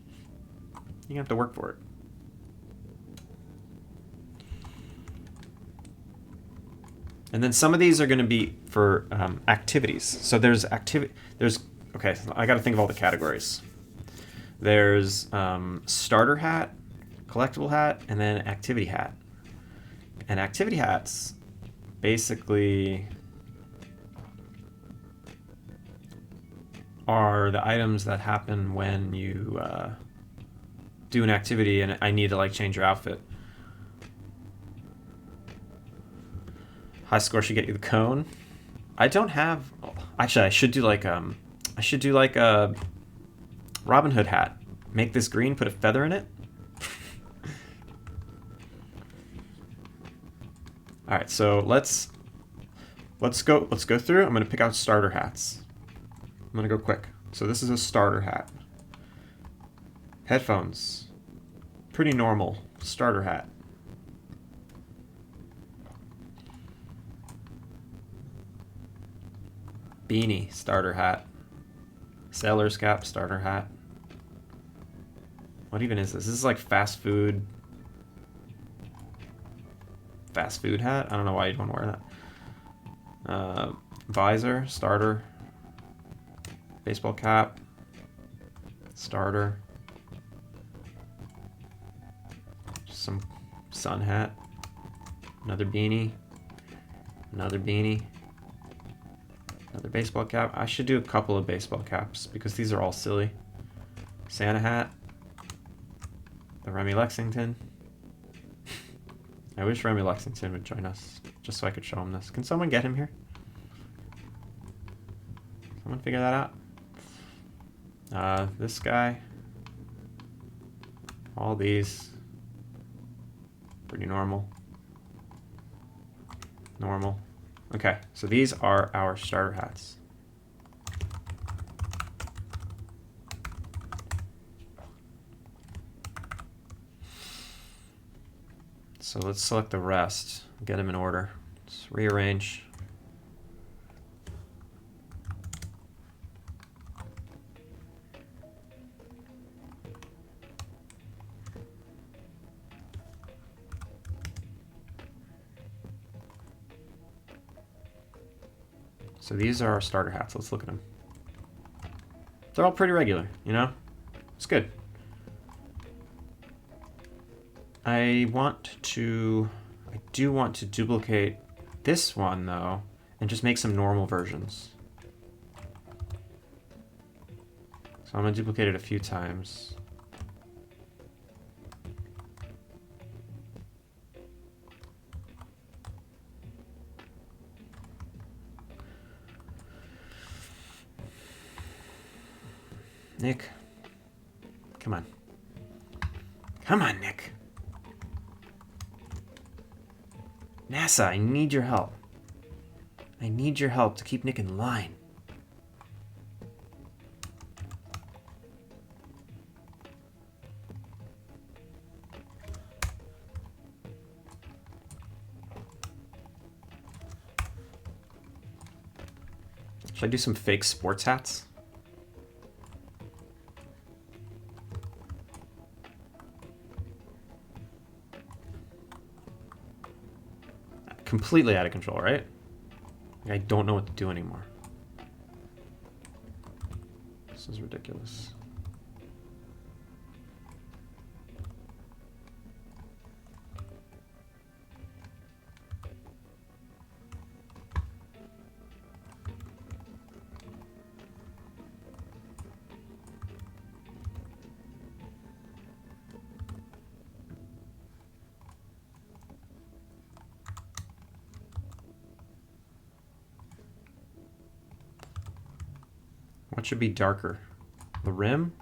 you're gonna have to work for it. And then some of these are gonna be for activities. So there's okay, I gotta think of all the categories. There's starter hat, collectible hat, and then activity hat. And activity hats basically are the items that happen when you do an activity and I need to like change your outfit. High score should get you the cone. I don't have. Actually, I should do like a Robin Hood hat. Make this green, put a feather in it. All right, so let's go through. I'm gonna pick out starter hats. I'm gonna go quick. So this is a starter hat. Headphones. pretty normal starter hat. Beanie, starter hat. Sailor's cap, starter hat. What even is this? This is like fast food. Fast food hat? I don't know why you'd want to wear that. Visor, starter. Baseball cap. Starter. Some sun hat. Another beanie. Another beanie. Another baseball cap. I should do a couple of baseball caps because these are all silly. Santa hat. The Remy Lexington. I wish Remy Lexington would join us just so I could show him this. Can someone get him here? Someone figure that out? This guy. All these. Pretty normal. Normal. Okay, so these are our starter hats. So let's select the rest, get them in order. Let's rearrange. So these are our starter hats. Let's look at them. They're all pretty regular, you know? It's good. I do want to duplicate this one though, and just make some normal versions. So I'm gonna duplicate it a few times. Nick, come on. Come on, Nick. NASA, I need your help. I need your help to keep Nick in line. Should I do some fake sports hats? Completely out of control, right? I don't know what to do anymore. This is ridiculous. What should be darker? The rim?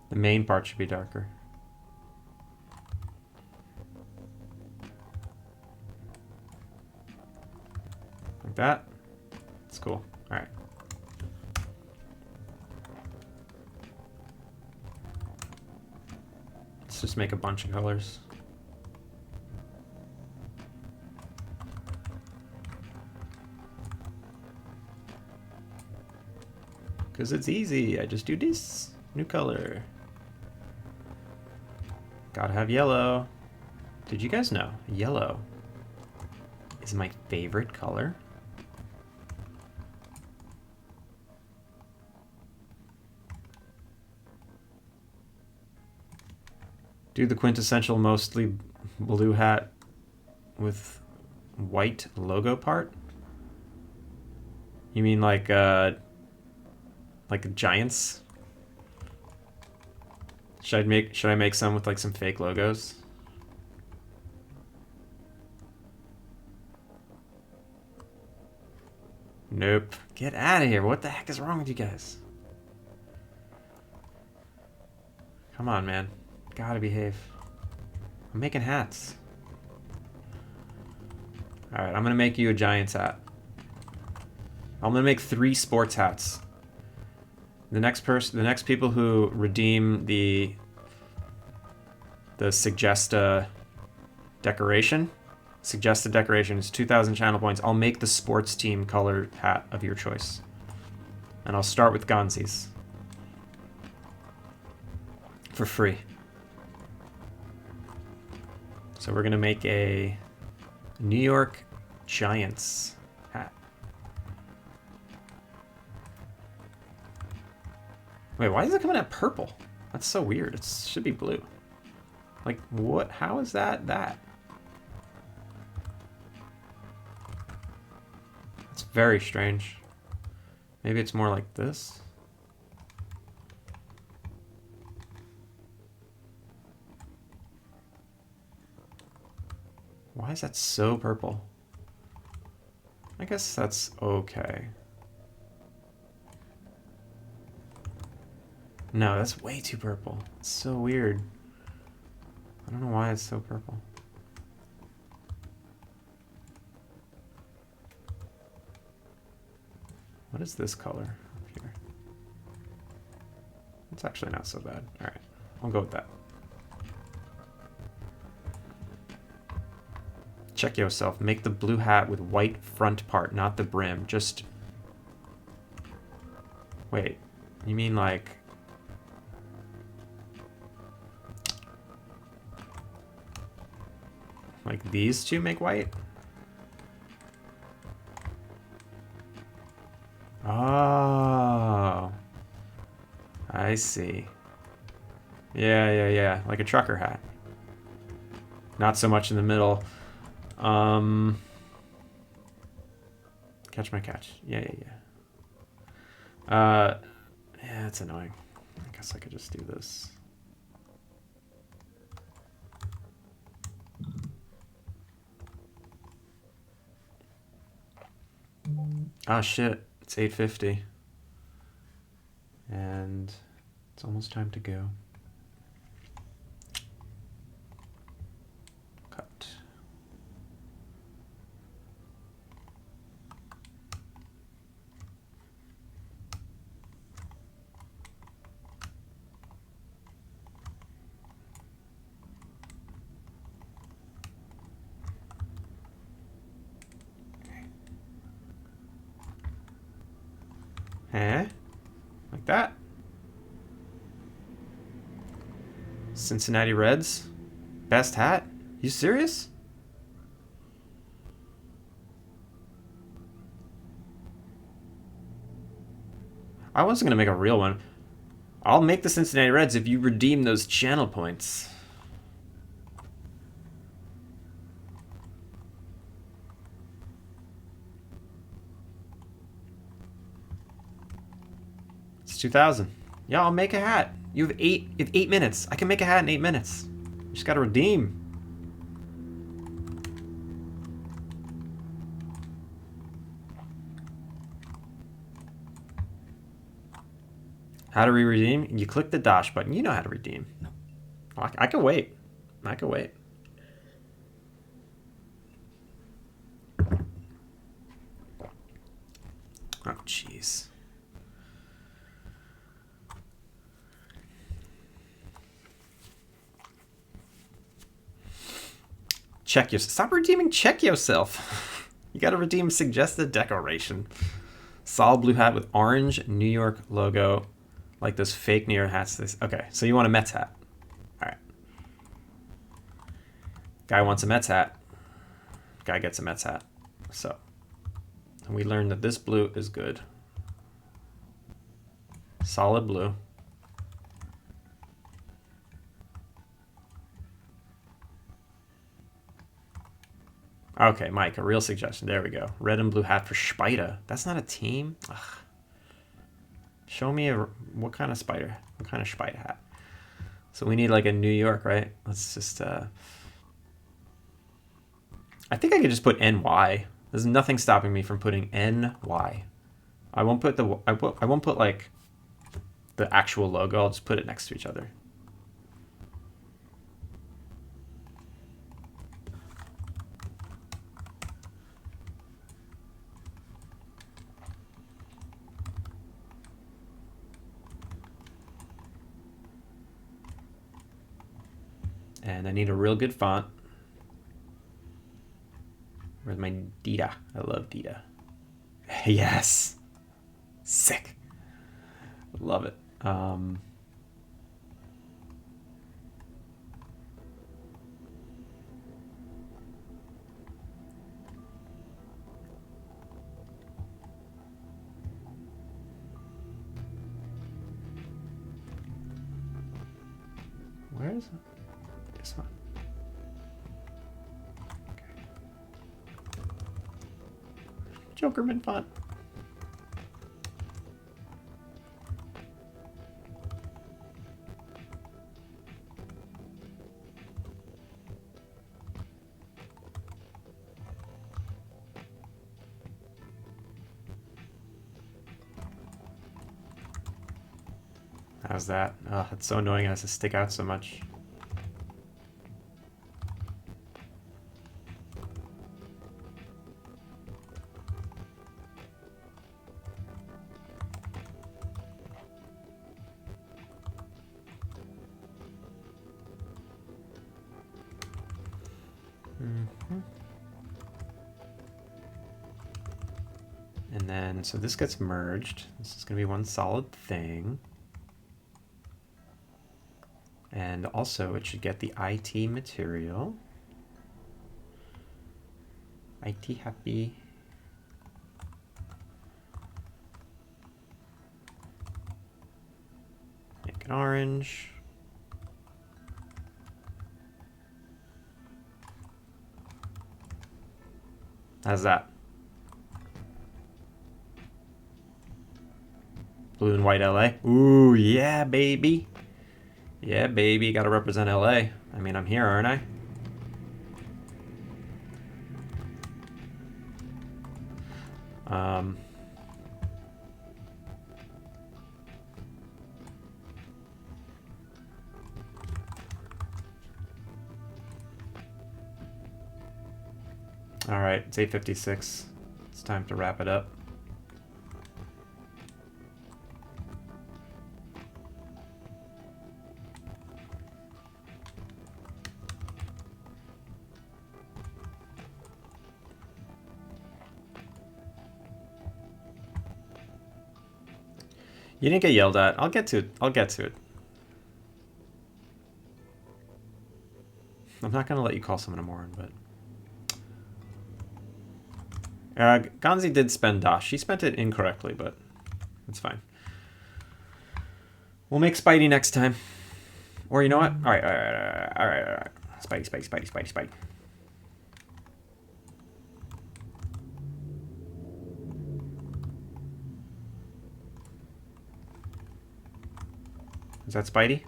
The main part should be darker. Like that? That's cool. All right. Let's just make a bunch of colors. Because it's easy. I just do this. New color. Gotta have yellow. Did you guys know? Yellow is my favorite color. Do the quintessential mostly blue hat with white logo part? You mean like the Giants? Should I make some with like some fake logos? Nope. Get out of here. What the heck is wrong with you guys? Come on, man. Gotta behave. I'm making hats. Alright, I'm gonna make you a Giants hat. I'm gonna make 3 sports hats. The next people who redeem the suggested decoration is 2,000 channel points. I'll make the sports team color hat of your choice. And I'll start with Gonzi's. For free. So we're gonna make a New York Giants hat. Wait, why is it coming out purple? That's so weird. It should be blue. Like, what? How is that that? It's very strange. Maybe it's more like this. Why is that so purple? I guess that's okay. No, that's way too purple. It's so weird. I don't know why it's so purple. What is this color up here? It's actually not so bad. All right, I'll go with that. Check yourself. Make the blue hat with white front part, not the brim. Just... Wait, you mean like... Like these two make white? Oh. I see. Yeah. Like a trucker hat. Not so much in the middle. Catch my catch. Yeah. Yeah, it's annoying. I guess I could just do this. Ah, shit. It's 8:50. And it's almost time to go. Cut. Like that. Cincinnati Reds? Best hat? You serious? I wasn't gonna make a real one. I'll make the Cincinnati Reds if you redeem those channel points. It's 2,000. Yeah, I'll make a hat. You have 8 minutes. I can make a hat in 8 minutes. You just gotta redeem. How do we redeem? You click the dash button. You know how to redeem. No. I can wait. I can wait. Oh, jeez. Check yourself. Stop redeeming. Check yourself. You gotta redeem suggested decoration. Solid blue hat with orange New York logo, like those fake New York hats. Okay, so you want a Mets hat. All right. Guy wants a Mets hat. Guy gets a Mets hat. So, and we learned that this blue is good. Solid blue. Okay, Mike, a real suggestion. There we go. Red and blue hat for Spider. That's not a team? Ugh. Show me what kind of Spider hat. So we need like a New York, right? Let's just, I think I could just put NY. There's nothing stopping me from putting NY. I won't put I won't put like the actual logo. I'll just put it next to each other. And I need a real good font. Where's my Dita? I love Dita. Yes! Sick. Love it. Where is it? This one. Okay. Jokerman font. How's that? Oh, it's so annoying it has to stick out so much. And then, so this gets merged. This is going to be one solid thing. And also, it should get the IT material. IT happy. Make it orange. How's that? Blue and white LA. Ooh, yeah, baby. Yeah, baby. Gotta represent LA. I mean, I'm here, aren't I? All right, it's 8:56. It's time to wrap it up. You didn't get yelled at. I'll get to it. I'll get to it. I'm not going to let you call someone a moron, but... Gonzi did spend Dash. She spent it incorrectly, but it's fine. We'll make Spidey next time. Or you know what? All right. Spidey. Is that Spidey?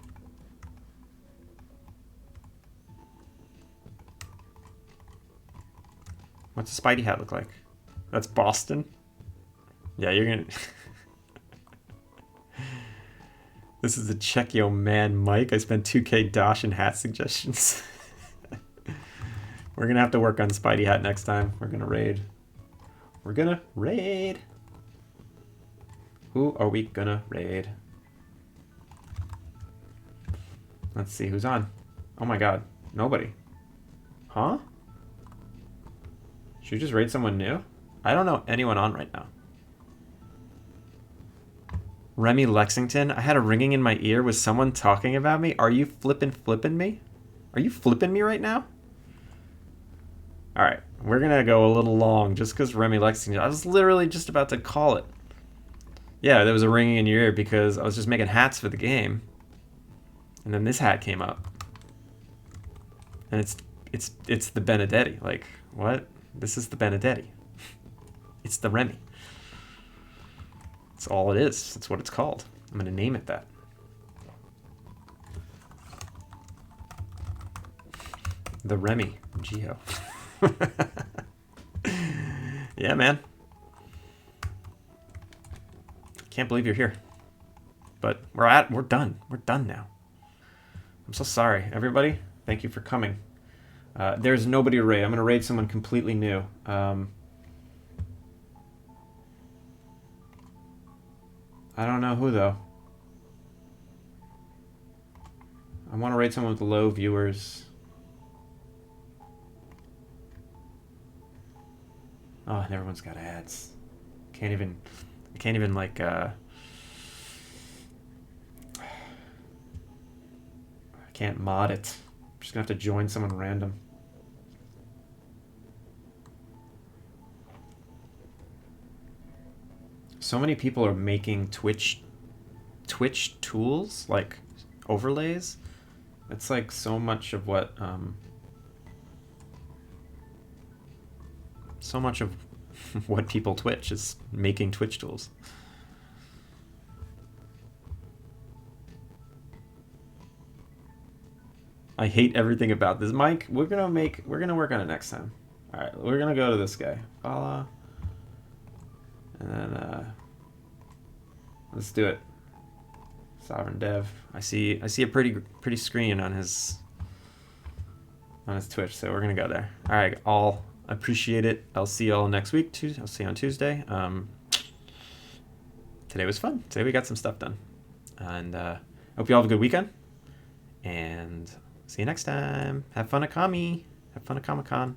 What's the Spidey hat look like? That's Boston? Yeah, you're gonna... This is a check yo man, Mike. I spent 2K Dosh in hat suggestions. We're gonna have to work on Spidey hat next time. We're gonna raid. Who are we gonna raid? Let's see who's on. Oh my god, nobody. Huh? Should we just raid someone new? I don't know anyone on right now. Remy Lexington, I had a ringing in my ear. Was someone talking about me? Are you flipping me? Are you flipping me right now? Alright, we're gonna go a little long just because Remy Lexington. I was literally just about to call it. Yeah, there was a ringing in your ear because I was just making hats for the game. And then this hat came up. And it's the Benedetti. Like, what? This is the Benedetti. It's the Remy. That's all it is. That's what it's called. I'm going to name it that. The Remy Geo. Yeah, man. Can't believe you're here. But we're done. We're done now. I'm so sorry. Everybody, thank you for coming. There's nobody to raid. I'm going to raid someone completely new. I don't know who, though. I want to raid someone with low viewers. Oh, and everyone's got ads. I can't even like, I can't mod it. I'm just gonna have to join someone random. So many people are making Twitch tools, like overlays. It's like so much of what, so much of what people Twitch is making Twitch tools. I hate everything about this. Mike, we're gonna work on it next time. All right, we're gonna go to this guy. Follow. And then let's do it. Sovereign Dev. I see a pretty screen on his Twitch, so we're gonna go there. All right, all appreciate it. I'll see y'all next week. I'll see you on Tuesday. Today was fun. Today we got some stuff done, and hope you all have a good weekend. And see you next time. Have fun at Comic-Con.